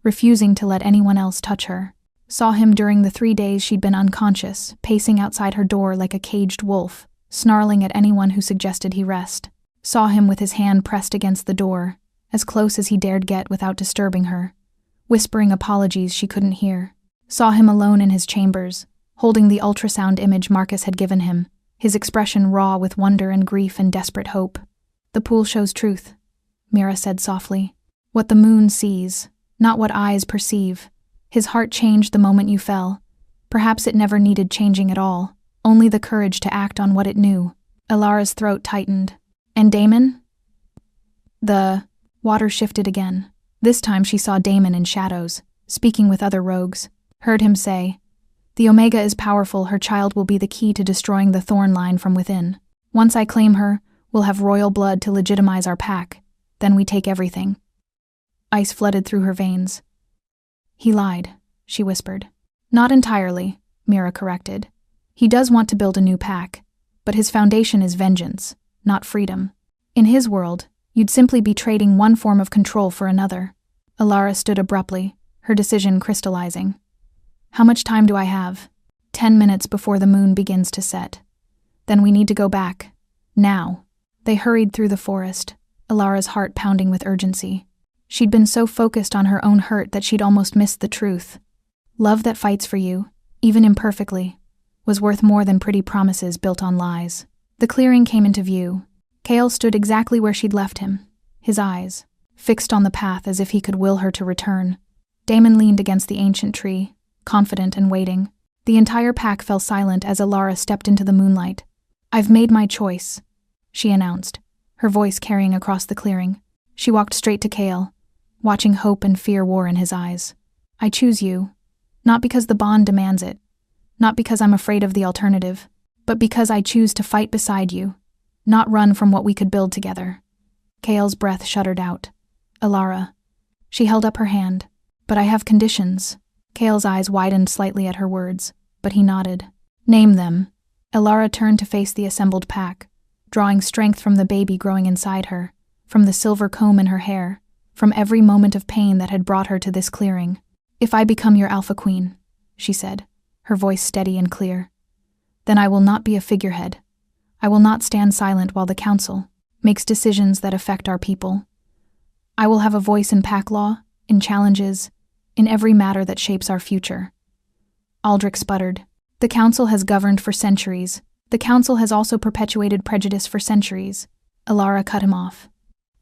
refusing to let anyone else touch her. Saw him during the 3 days she'd been unconscious, pacing outside her door like a caged wolf, snarling at anyone who suggested he rest. Saw him with his hand pressed against the door, as close as he dared get without disturbing her, whispering apologies she couldn't hear. Saw him alone in his chambers, holding the ultrasound image Marcus had given him, his expression raw with wonder and grief and desperate hope. The pool shows truth, Mira said softly. What the moon sees, not what eyes perceive. His heart changed the moment you fell. Perhaps it never needed changing at all, only the courage to act on what it knew. Alara's throat tightened. And Damon? The water shifted again. This time she saw Damon in shadows, speaking with other rogues. Heard him say, "The Omega is powerful, her child will be the key to destroying the thorn line from within. Once I claim her, we'll have royal blood to legitimize our pack. Then we take everything." Ice flooded through her veins. He lied, she whispered. Not entirely, Mira corrected. He does want to build a new pack, but his foundation is vengeance, not freedom. In his world, you'd simply be trading one form of control for another. Alara stood abruptly, her decision crystallizing. How much time do I have? 10 minutes before the moon begins to set. Then we need to go back. Now. They hurried through the forest, Alara's heart pounding with urgency. She'd been so focused on her own hurt that she'd almost missed the truth. Love that fights for you, even imperfectly, was worth more than pretty promises built on lies. The clearing came into view. Kale stood exactly where she'd left him, his eyes fixed on the path as if he could will her to return. Damon leaned against the ancient tree, confident and waiting. The entire pack fell silent as Alara stepped into the moonlight. "I've made my choice," she announced, her voice carrying across the clearing. She walked straight to Kale, watching hope and fear war in his eyes. "I choose you, not because the bond demands it, not because I'm afraid of the alternative, but because I choose to fight beside you, not run from what we could build together." Kale's breath shuddered out. "Alara." She held up her hand. "But I have conditions." Kale's eyes widened slightly at her words, but he nodded. "Name them." Alara turned to face the assembled pack, drawing strength from the baby growing inside her, from the silver comb in her hair, from every moment of pain that had brought her to this clearing. "If I become your Alpha Queen," she said, her voice steady and clear, "then I will not be a figurehead. I will not stand silent while the Council makes decisions that affect our people. I will have a voice in pack law, in challenges, in every matter that shapes our future." Aldrich sputtered. "The Council has governed for centuries. The Council has also perpetuated prejudice for centuries." Alara cut him off.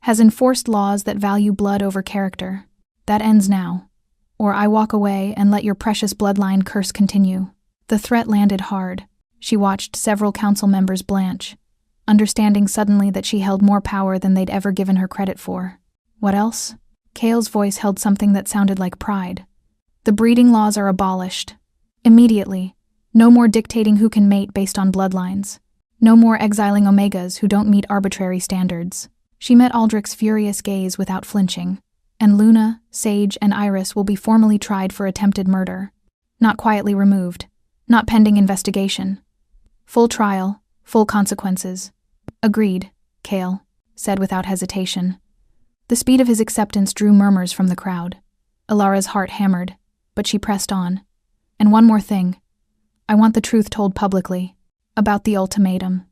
Has enforced laws that value blood over character. That ends now. Or I walk away and let your precious bloodline curse continue. The threat landed hard. She watched several council members blanch, understanding suddenly that she held more power than they'd ever given her credit for. What else? Kale's voice held something that sounded like pride. The breeding laws are abolished. Immediately. No more dictating who can mate based on bloodlines. No more exiling omegas who don't meet arbitrary standards. She met Aldrich's furious gaze without flinching. And Luna, Sage, and Iris will be formally tried for attempted murder. Not quietly removed. Not pending investigation. Full trial, full consequences. Agreed, Kale said without hesitation. The speed of his acceptance drew murmurs from the crowd. Alara's heart hammered, but she pressed on. And one more thing. I want the truth told publicly. About the ultimatum.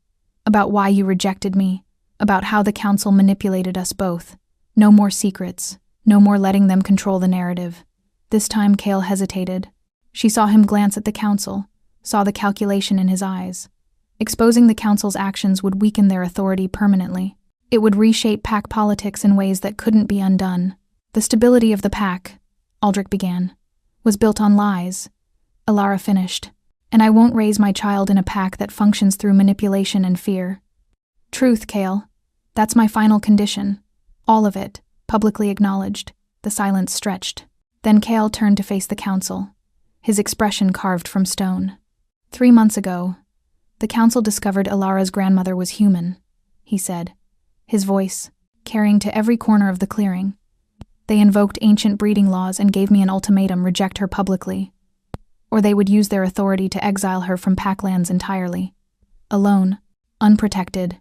About why you rejected me. About how the council manipulated us both. No more secrets. No more letting them control the narrative. This time Kale hesitated. She saw him glance at the council, saw the calculation in his eyes. Exposing the council's actions would weaken their authority permanently. It would reshape pack politics in ways that couldn't be undone. The stability of the pack, Aldrich began, was built on lies. Alara finished. And I won't raise my child in a pack that functions through manipulation and fear. Truth, Kale. That's my final condition. All of it. Publicly acknowledged. The silence stretched. Then Kale turned to face the council, his expression carved from stone. 3 months ago, the council discovered Alara's grandmother was human, he said, his voice carrying to every corner of the clearing. They invoked ancient breeding laws and gave me an ultimatum: reject her publicly, or they would use their authority to exile her from packlands entirely. Alone, unprotected,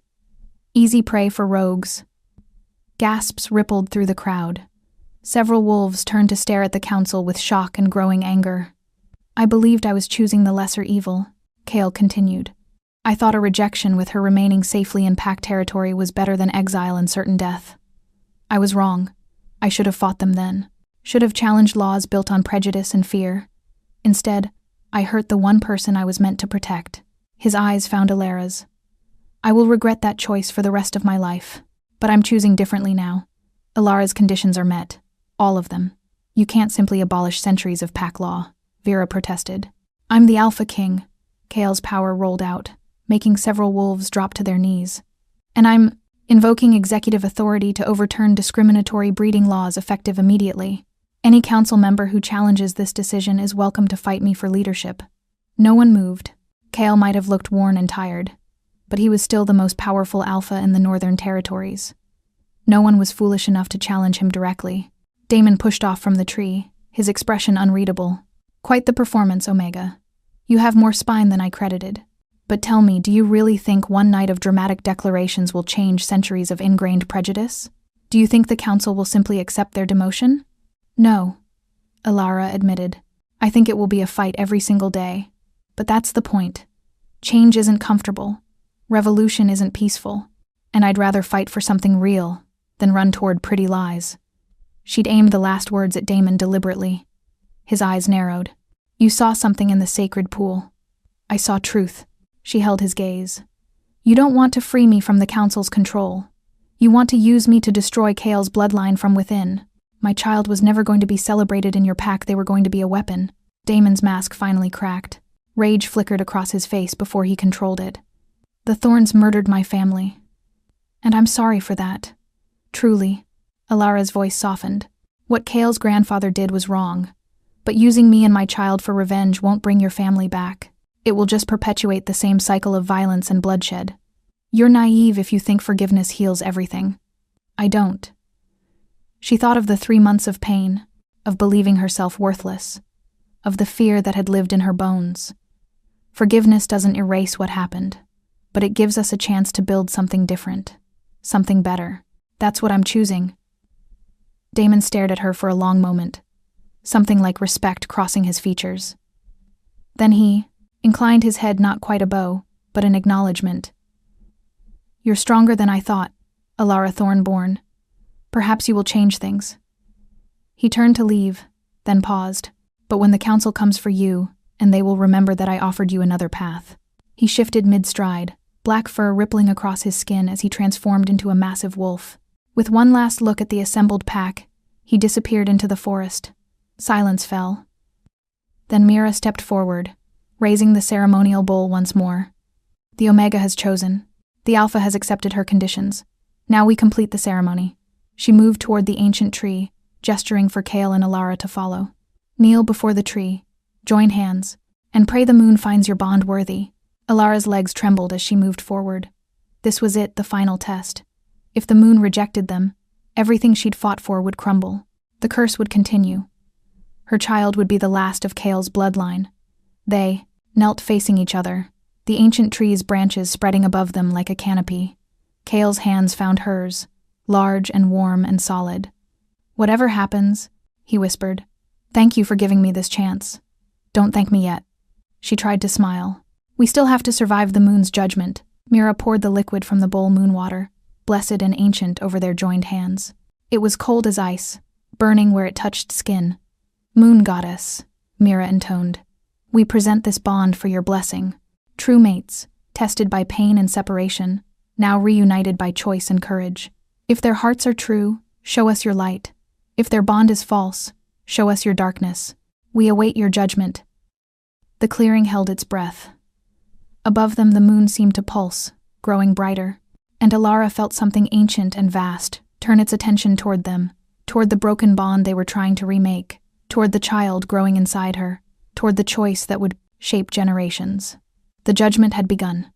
easy prey for rogues. Gasps rippled through the crowd. Several wolves turned to stare at the council with shock and growing anger. I believed I was choosing the lesser evil, Kale continued. I thought a rejection with her remaining safely in pack territory was better than exile and certain death. I was wrong. I should have fought them then. Should have challenged laws built on prejudice and fear. Instead, I hurt the one person I was meant to protect. His eyes found Alara's. I will regret that choice for the rest of my life. But I'm choosing differently now. Alara's conditions are met. All of them. You can't simply abolish centuries of pack law, Vera protested. I'm the Alpha King. Kale's power rolled out, making several wolves drop to their knees. And I'm invoking executive authority to overturn discriminatory breeding laws effective immediately. Any council member who challenges this decision is welcome to fight me for leadership. No one moved. Kale might have looked worn and tired, but he was still the most powerful alpha in the Northern Territories. No one was foolish enough to challenge him directly. Damon pushed off from the tree, his expression unreadable. Quite the performance, Omega. You have more spine than I credited. But tell me, do you really think one night of dramatic declarations will change centuries of ingrained prejudice? Do you think the council will simply accept their demotion? No, Alara admitted. I think it will be a fight every single day. But that's the point. Change isn't comfortable. Revolution isn't peaceful. And I'd rather fight for something real than run toward pretty lies. She'd aimed the last words at Damon deliberately. His eyes narrowed. You saw something in the sacred pool. I saw truth. She held his gaze. You don't want to free me from the council's control. You want to use me to destroy Kale's bloodline from within. My child was never going to be celebrated in your pack. They were going to be a weapon. Damon's mask finally cracked. Rage flickered across his face before he controlled it. The Thorns murdered my family. And I'm sorry for that. Truly. Alara's voice softened. What Kale's grandfather did was wrong. But using me and my child for revenge won't bring your family back. It will just perpetuate the same cycle of violence and bloodshed. You're naive if you think forgiveness heals everything. I don't. She thought of the 3 months of pain, of believing herself worthless, of the fear that had lived in her bones. Forgiveness doesn't erase what happened, but it gives us a chance to build something different, something better. That's what I'm choosing. Damon stared at her for a long moment, something like respect crossing his features. Then he inclined his head, not quite a bow, but an acknowledgement. You're stronger than I thought, Alara Thornborn. Perhaps you will change things. He turned to leave, then paused. But when the council comes for you, and they will remember that I offered you another path. He shifted mid-stride, black fur rippling across his skin as he transformed into a massive wolf. With one last look at the assembled pack, he disappeared into the forest. Silence fell. Then Mira stepped forward, raising the ceremonial bowl once more. The Omega has chosen. The Alpha has accepted her conditions. Now we complete the ceremony. She moved toward the ancient tree, gesturing for Kale and Alara to follow. Kneel before the tree, join hands, and pray the moon finds your bond worthy. Alara's legs trembled as she moved forward. This was it, the final test. If the moon rejected them, everything she'd fought for would crumble. The curse would continue. Her child would be the last of Kale's bloodline. They knelt facing each other, the ancient tree's branches spreading above them like a canopy. Kale's hands found hers, large and warm and solid. "Whatever happens," he whispered, "thank you for giving me this chance. Don't thank me yet." She tried to smile. "We still have to survive the moon's judgment." Mira poured the liquid from the bowl moon water, blessed and ancient, over their joined hands. It was cold as ice, burning where it touched skin. "Moon goddess," Mira intoned, "we present this bond for your blessing. True mates, tested by pain and separation, now reunited by choice and courage. If their hearts are true, show us your light. If their bond is false, show us your darkness. We await your judgment." The clearing held its breath. Above them the moon seemed to pulse, growing brighter, and Alara felt something ancient and vast turn its attention toward them, toward the broken bond they were trying to remake, toward the child growing inside her, toward the choice that would shape generations. The judgment had begun.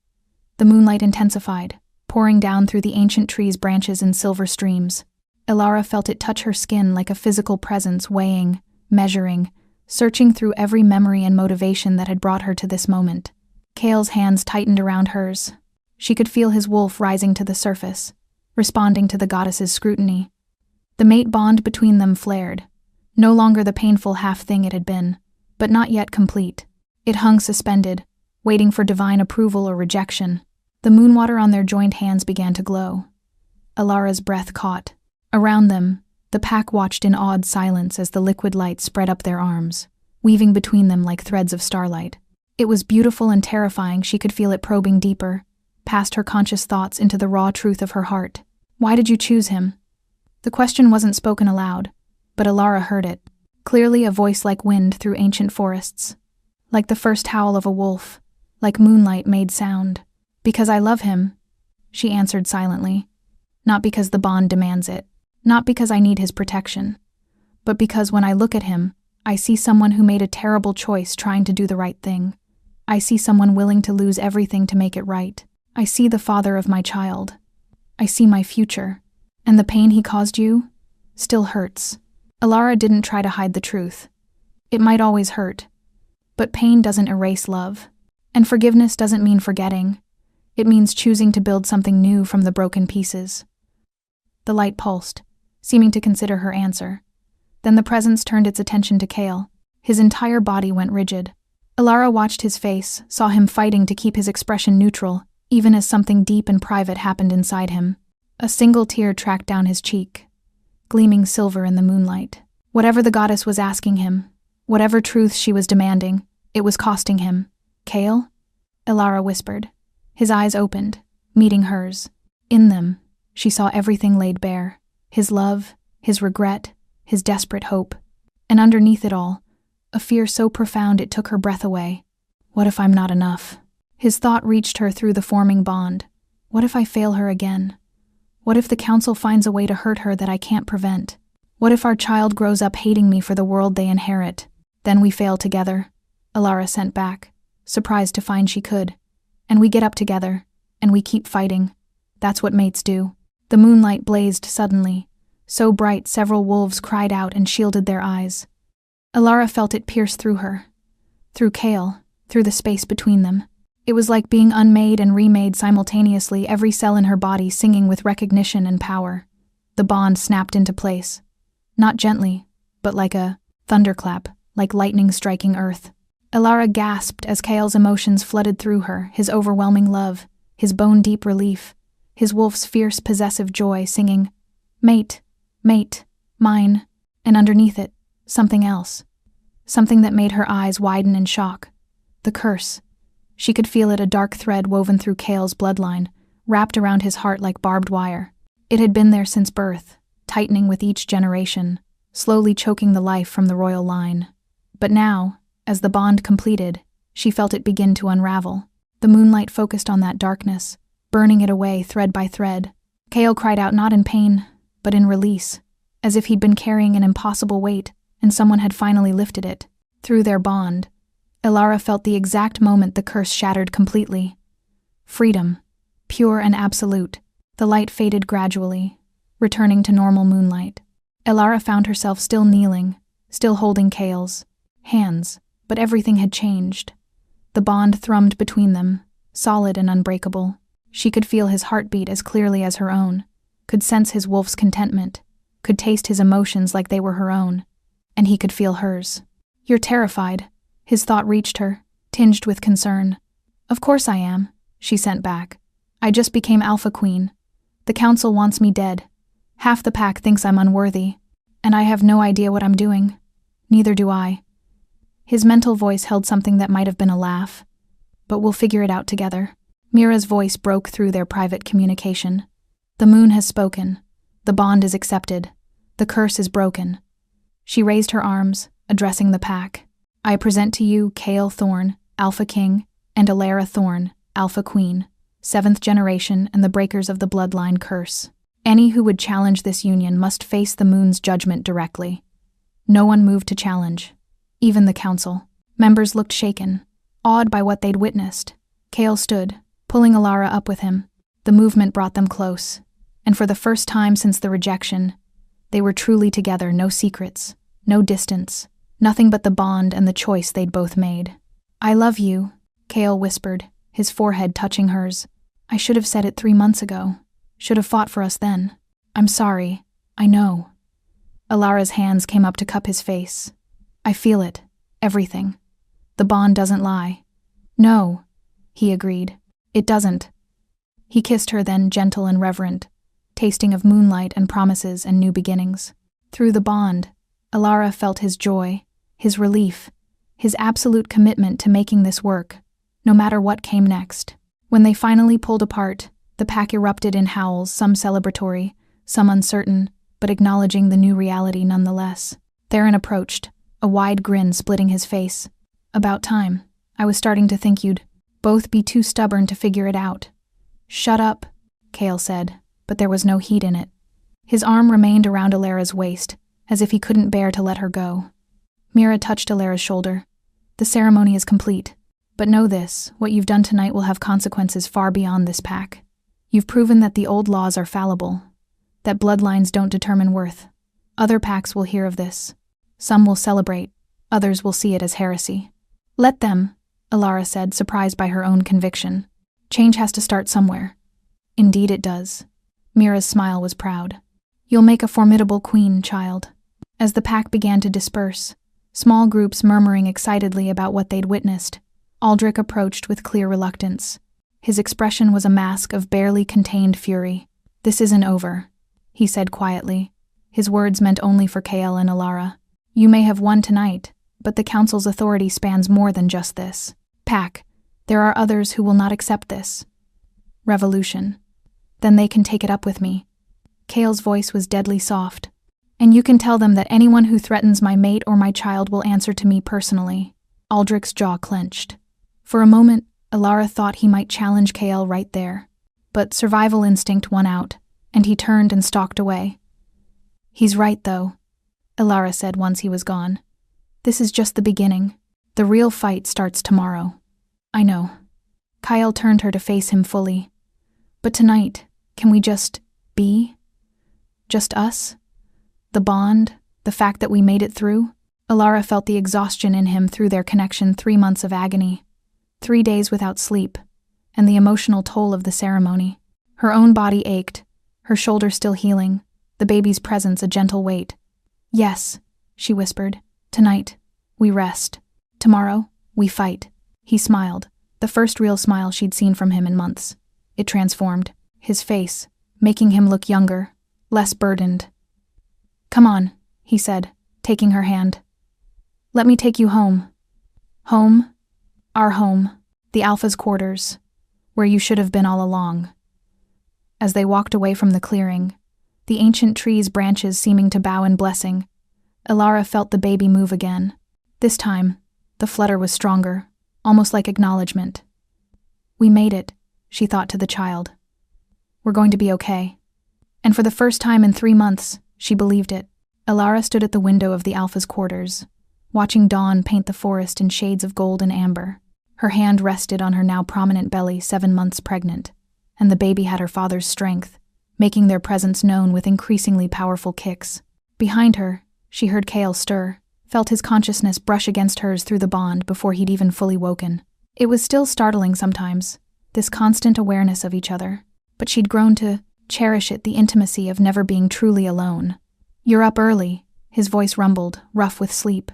The moonlight intensified, pouring down through the ancient tree's branches in silver streams. Alara felt it touch her skin like a physical presence, weighing, measuring, searching through every memory and motivation that had brought her to this moment. Kale's hands tightened around hers. She could feel his wolf rising to the surface, responding to the goddess's scrutiny. The mate bond between them flared, no longer the painful half-thing it had been, but not yet complete. It hung suspended, waiting for divine approval or rejection. The moonwater on their joined hands began to glow. Alara's breath caught. Around them, the pack watched in awed silence as the liquid light spread up their arms, weaving between them like threads of starlight. It was beautiful and terrifying. She could feel it probing deeper, past her conscious thoughts into the raw truth of her heart. Why did you choose him? The question wasn't spoken aloud, but Alara heard it, clearly, a voice like wind through ancient forests, like the first howl of a wolf, like moonlight made sound. "Because I love him," she answered silently. "Not because the bond demands it, not because I need his protection, but because when I look at him, I see someone who made a terrible choice trying to do the right thing. I see someone willing to lose everything to make it right. I see the father of my child. I see my future. And the pain he caused you still hurts." Alara didn't try to hide the truth. It might always hurt, but pain doesn't erase love. And forgiveness doesn't mean forgetting. It means choosing to build something new from the broken pieces. The light pulsed, seeming to consider her answer. Then the presence turned its attention to Kale. His entire body went rigid. Alara watched his face, saw him fighting to keep his expression neutral, even as something deep and private happened inside him. A single tear tracked down his cheek, gleaming silver in the moonlight. Whatever the goddess was asking him, whatever truth she was demanding, it was costing him. "Kale?" Alara whispered. His eyes opened, meeting hers. In them, she saw everything laid bare. His love, his regret, his desperate hope. And underneath it all, a fear so profound it took her breath away. What if I'm not enough? His thought reached her through the forming bond. What if I fail her again? What if the council finds a way to hurt her that I can't prevent? What if our child grows up hating me for the world they inherit? Then we fail together, Alara sent back, surprised to find she could. And we get up together, and we keep fighting. That's what mates do. The moonlight blazed suddenly, so bright several wolves cried out and shielded their eyes. Alara felt it pierce through her, through Kale, through the space between them. It was like being unmade and remade simultaneously, every cell in her body singing with recognition and power. The bond snapped into place. Not gently, but like a thunderclap, like lightning striking earth. Alara gasped as Kale's emotions flooded through her, his overwhelming love, his bone-deep relief, his wolf's fierce possessive joy, singing, "Mate, mate, mine," and underneath it, something else. Something that made her eyes widen in shock. The curse. She could feel it, a dark thread woven through Kale's bloodline, wrapped around his heart like barbed wire. It had been there since birth, tightening with each generation, slowly choking the life from the royal line. But now, as the bond completed, she felt it begin to unravel. The moonlight focused on that darkness, burning it away thread by thread. Kale cried out, not in pain, but in release, as if he'd been carrying an impossible weight and someone had finally lifted it. Through their bond, Elara felt the exact moment the curse shattered completely. Freedom, pure and absolute. The light faded gradually, returning to normal moonlight. Elara found herself still kneeling, still holding Kale's hands, but everything had changed. The bond thrummed between them, solid and unbreakable. She could feel his heartbeat as clearly as her own, could sense his wolf's contentment, could taste his emotions like they were her own, and he could feel hers. You're terrified, his thought reached her, tinged with concern. Of course I am, she sent back. I just became Alpha Queen. The council wants me dead. Half the pack thinks I'm unworthy, and I have no idea what I'm doing. Neither do I. His mental voice held something that might have been a laugh. But we'll figure it out together. Mira's voice broke through their private communication. The moon has spoken. The bond is accepted. The curse is broken. She raised her arms, addressing the pack. I present to you Kale Thorn, Alpha King, and Elara Thorn, Alpha Queen, 7th generation and the breakers of the bloodline curse. Any who would challenge this union must face the moon's judgment directly. No one moved to challenge. Even the council. Members looked shaken, awed by what they'd witnessed. Kale stood, pulling Elara up with him. The movement brought them close, and for the first time since the rejection, they were truly together, no secrets, no distance, nothing but the bond and the choice they'd both made. I love you, Kale whispered, his forehead touching hers. I should have said it 3 months ago. Should have fought for us then. I'm sorry. I know. Elara's hands came up to cup his face. I feel it. Everything. The bond doesn't lie. No, he agreed. It doesn't. He kissed her then, gentle and reverent, tasting of moonlight and promises and new beginnings. Through the bond, Elara felt his joy, his relief, his absolute commitment to making this work, no matter what came next. When they finally pulled apart, the pack erupted in howls, some celebratory, some uncertain, but acknowledging the new reality nonetheless. Theron approached, a wide grin splitting his face. About time. I was starting to think you'd both be too stubborn to figure it out. Shut up, Kale said, but there was no heat in it. His arm remained around Elara's waist, as if he couldn't bear to let her go. Mira touched Elara's shoulder. The ceremony is complete. But know this, what you've done tonight will have consequences far beyond this pack. You've proven that the old laws are fallible, that bloodlines don't determine worth. Other packs will hear of this. Some will celebrate, others will see it as heresy. Let them, Elara said, surprised by her own conviction. Change has to start somewhere. Indeed it does. Mira's smile was proud. You'll make a formidable queen, child. As the pack began to disperse, small groups murmuring excitedly about what they'd witnessed, Aldrich approached with clear reluctance. His expression was a mask of barely contained fury. This isn't over, he said quietly. His words meant only for Kale and Elara. You may have won tonight, but the council's authority spans more than just this. Pack, there are others who will not accept this. Revolution. Then they can take it up with me. Kale's voice was deadly soft. And you can tell them that anyone who threatens my mate or my child will answer to me personally. Aldrich's jaw clenched. For a moment, Elara thought he might challenge Kale right there. But survival instinct won out, and he turned and stalked away. He's right, though, Elara said once he was gone. This is just the beginning. The real fight starts tomorrow. I know. Kyle turned her to face him fully. But tonight, can we just be? Just us? The bond, the fact that we made it through? Elara felt the exhaustion in him through their connection, 3 months of agony, 3 days without sleep, and the emotional toll of the ceremony. Her own body ached, her shoulder still healing, the baby's presence a gentle weight. Yes, she whispered. Tonight, we rest. Tomorrow, we fight. He smiled, the first real smile she'd seen from him in months. It transformed his face, making him look younger, less burdened. Come on, he said, taking her hand. Let me take you home. Home? Our home. The Alpha's quarters, where you should have been all along. As they walked away from the clearing, the ancient tree's branches seeming to bow in blessing, Elara felt the baby move again. This time, the flutter was stronger, almost like acknowledgement. We made it, she thought to the child. We're going to be okay. And for the first time in 3 months, she believed it. Elara stood at the window of the Alpha's quarters, watching dawn paint the forest in shades of gold and amber. Her hand rested on her now prominent belly, 7 months pregnant, and the baby had her father's strength, making their presence known with increasingly powerful kicks. Behind her, she heard Kale stir, felt his consciousness brush against hers through the bond before he'd even fully woken. It was still startling sometimes, this constant awareness of each other, but she'd grown to cherish it, the intimacy of never being truly alone. You're up early, his voice rumbled, rough with sleep.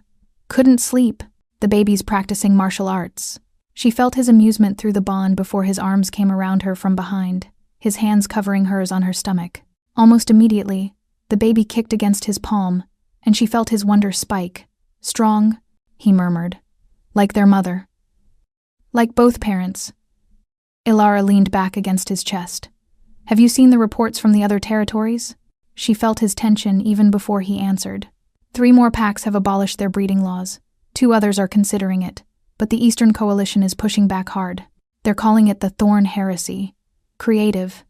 Couldn't sleep. The baby's practicing martial arts. She felt his amusement through the bond before his arms came around her from behind, his hands covering hers on her stomach. Almost immediately, the baby kicked against his palm, and she felt his wonder spike. Strong, he murmured. Like their mother. Like both parents. Elara leaned back against his chest. Have you seen the reports from the other territories? She felt his tension even before he answered. 3 more packs have abolished their breeding laws. 2 others are considering it, but the Eastern Coalition is pushing back hard. They're calling it the Thorn Heresy. Creative.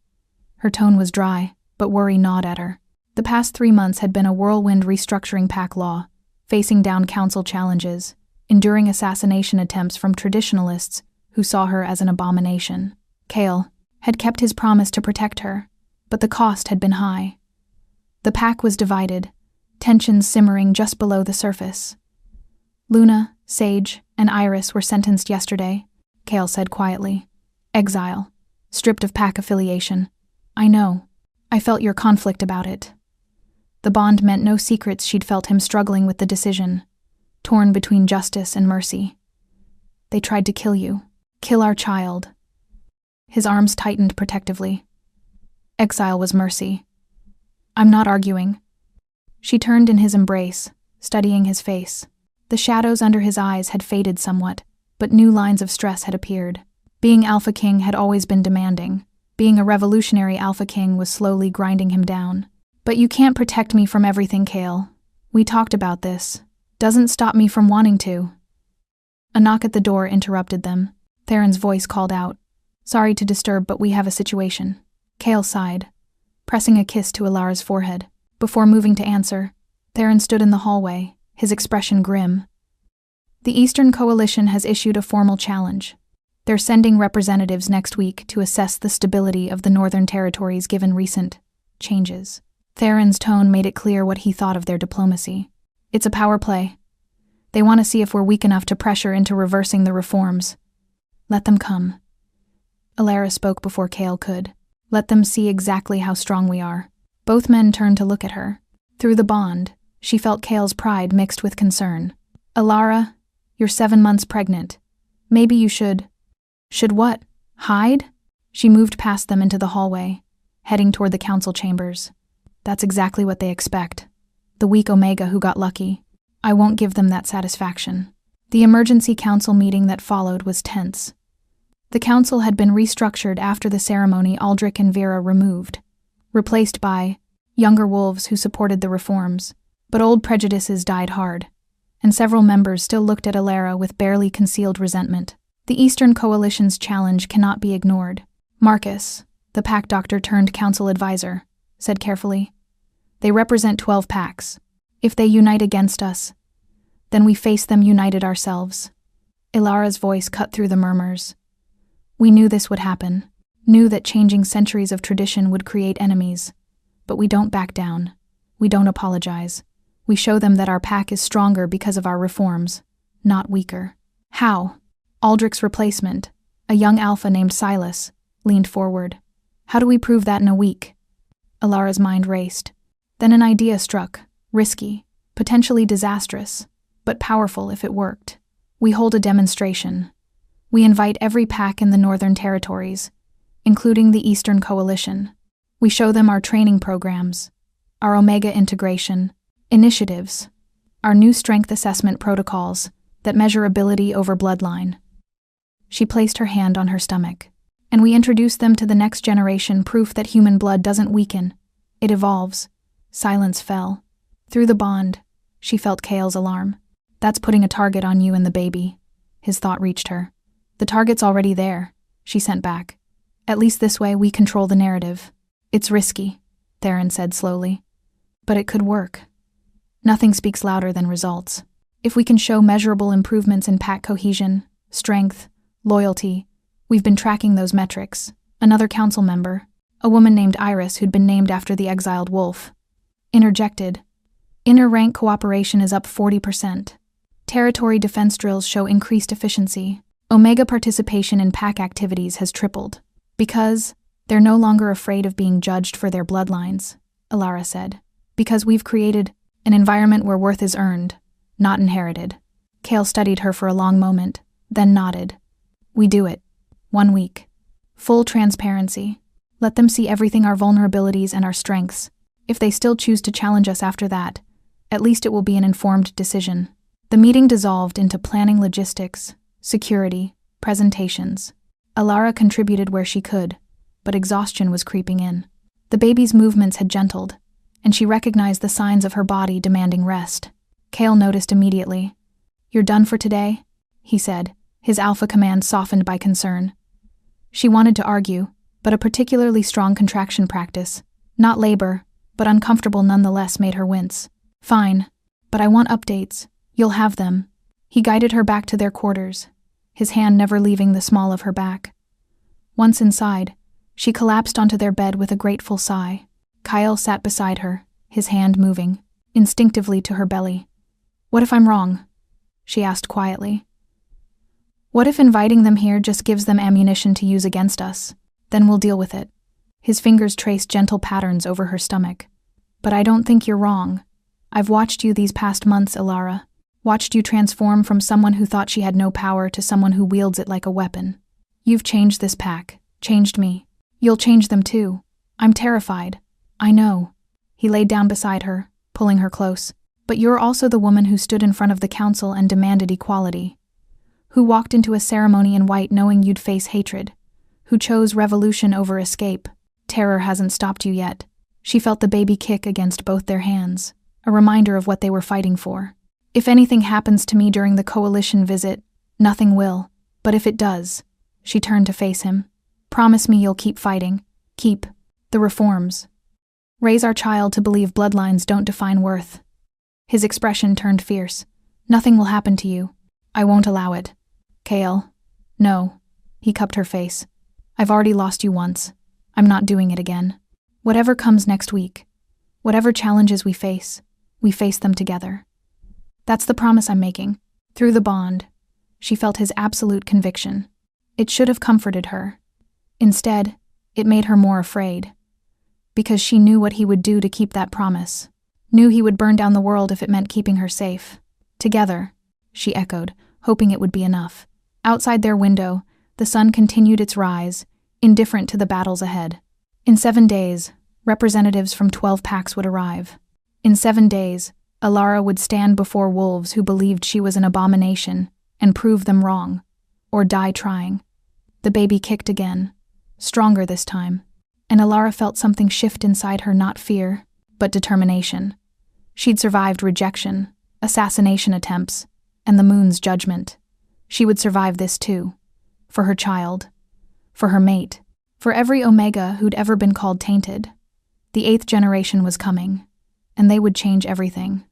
Her tone was dry, but worry gnawed at her. The past 3 months had been a whirlwind restructuring pack law, facing down council challenges, enduring assassination attempts from traditionalists who saw her as an abomination. Kale had kept his promise to protect her, but the cost had been high. The pack was divided, tensions simmering just below the surface. Luna, Sage, and Iris were sentenced yesterday, Kale said quietly. Exile. Stripped of pack affiliation. I know. I felt your conflict about it. The bond meant no secrets she'd felt him struggling with the decision, torn between justice and mercy. They tried to kill you. Kill our child. His arms tightened protectively. Exile was mercy. I'm not arguing. She turned in his embrace, studying his face. The shadows under his eyes had faded somewhat, but new lines of stress had appeared. Being Alpha King had always been demanding. Being a revolutionary Alpha King was slowly grinding him down. But you can't protect me from everything, Kale. We talked about this. Doesn't stop me from wanting to. A knock at the door interrupted them. Theron's voice called out. Sorry to disturb, but we have a situation. Kale sighed, pressing a kiss to Elara's forehead. Before moving to answer, Theron stood in the hallway, his expression grim. The Eastern Coalition has issued a formal challenge. They're sending representatives next week to assess the stability of the Northern Territories given recent changes. Theron's tone made it clear what he thought of their diplomacy. It's a power play. They want to see if we're weak enough to pressure into reversing the reforms. Let them come. Elara spoke before Kale could. Let them see exactly how strong we are. Both men turned to look at her. Through the bond, she felt Kale's pride mixed with concern. Elara, you're 7 months pregnant. Maybe you should... Should what? Hide? She moved past them into the hallway, heading toward the council chambers. That's exactly what they expect. The weak Omega who got lucky. I won't give them that satisfaction. The emergency council meeting that followed was tense. The council had been restructured after the ceremony Aldrich and Vera removed, replaced by younger wolves who supported the reforms. But old prejudices died hard, and several members still looked at Elara with barely concealed resentment. The Eastern Coalition's challenge cannot be ignored. Marcus, the pack doctor turned council advisor, said carefully. They represent 12 packs. If they unite against us, then we face them united ourselves. Elara's voice cut through the murmurs. We knew this would happen, knew that changing centuries of tradition would create enemies. But we don't back down. We don't apologize. We show them that our pack is stronger because of our reforms, not weaker. How? Aldrich's replacement, a young alpha named Silas, leaned forward. How do we prove that in a week? Elara's mind raced. Then an idea struck, risky, potentially disastrous, but powerful if it worked. We hold a demonstration. We invite every pack in the Northern Territories, including the Eastern Coalition. We show them our training programs, our Omega integration, initiatives, our new strength assessment protocols that measure ability over bloodline. She placed her hand on her stomach. And we introduced them to the next generation, proof that human blood doesn't weaken. It evolves. Silence fell. Through the bond, she felt Kale's alarm. That's putting a target on you and the baby. His thought reached her. The target's already there, she sent back. At least this way we control the narrative. It's risky, Theron said slowly. But it could work. Nothing speaks louder than results. If we can show measurable improvements in pack cohesion, strength, loyalty, we've been tracking those metrics. Another council member, a woman named Iris who'd been named after the exiled wolf, interjected. Inner rank cooperation is up 40%. Territory defense drills show increased efficiency. Omega participation in pack activities has tripled. Because they're no longer afraid of being judged for their bloodlines, Alara said. Because we've created an environment where worth is earned, not inherited. Kale studied her for a long moment, then nodded. We do it. 1 week. Full transparency. Let them see everything, our vulnerabilities and our strengths. If they still choose to challenge us after that, at least it will be an informed decision. The meeting dissolved into planning logistics, security, presentations. Alara contributed where she could, but exhaustion was creeping in. The baby's movements had gentled, and she recognized the signs of her body demanding rest. Kale noticed immediately. You're done for today? He said, his alpha command softened by concern. She wanted to argue, but a particularly strong contraction practice, not labor, but uncomfortable nonetheless, made her wince. Fine, but I want updates. You'll have them. He guided her back to their quarters, his hand never leaving the small of her back. Once inside, she collapsed onto their bed with a grateful sigh. Kyle sat beside her, his hand moving, instinctively to her belly. What if I'm wrong? She asked quietly. What if inviting them here just gives them ammunition to use against us? Then we'll deal with it. His fingers traced gentle patterns over her stomach. But I don't think you're wrong. I've watched you these past months, Alara. Watched you transform from someone who thought she had no power to someone who wields it like a weapon. You've changed this pack, changed me. You'll change them too. I'm terrified. I know. He laid down beside her, pulling her close. But you're also the woman who stood in front of the council and demanded equality. Who walked into a ceremony in white knowing you'd face hatred. Who chose revolution over escape. Terror hasn't stopped you yet. She felt the baby kick against both their hands, a reminder of what they were fighting for. If anything happens to me during the coalition visit, nothing will. But if it does, she turned to face him. Promise me you'll keep fighting. Keep the reforms. Raise our child to believe bloodlines don't define worth. His expression turned fierce. Nothing will happen to you. I won't allow it. Kale. No. He cupped her face. I've already lost you once. I'm not doing it again. Whatever comes next week, whatever challenges we face them together. That's the promise I'm making. Through the bond, she felt his absolute conviction. It should have comforted her. Instead, it made her more afraid. Because she knew what he would do to keep that promise. Knew he would burn down the world if it meant keeping her safe. Together, she echoed, hoping it would be enough. Outside their window, the sun continued its rise, indifferent to the battles ahead. In 7 days, representatives from 12 packs would arrive. In 7 days, Alara would stand before wolves who believed she was an abomination and prove them wrong, or die trying. The baby kicked again, stronger this time, and Alara felt something shift inside her, not fear, but determination. She'd survived rejection, assassination attempts, and the moon's judgment. She would survive this too. For her child. For her mate. For every Omega who'd ever been called tainted. The 8th generation was coming, and they would change everything.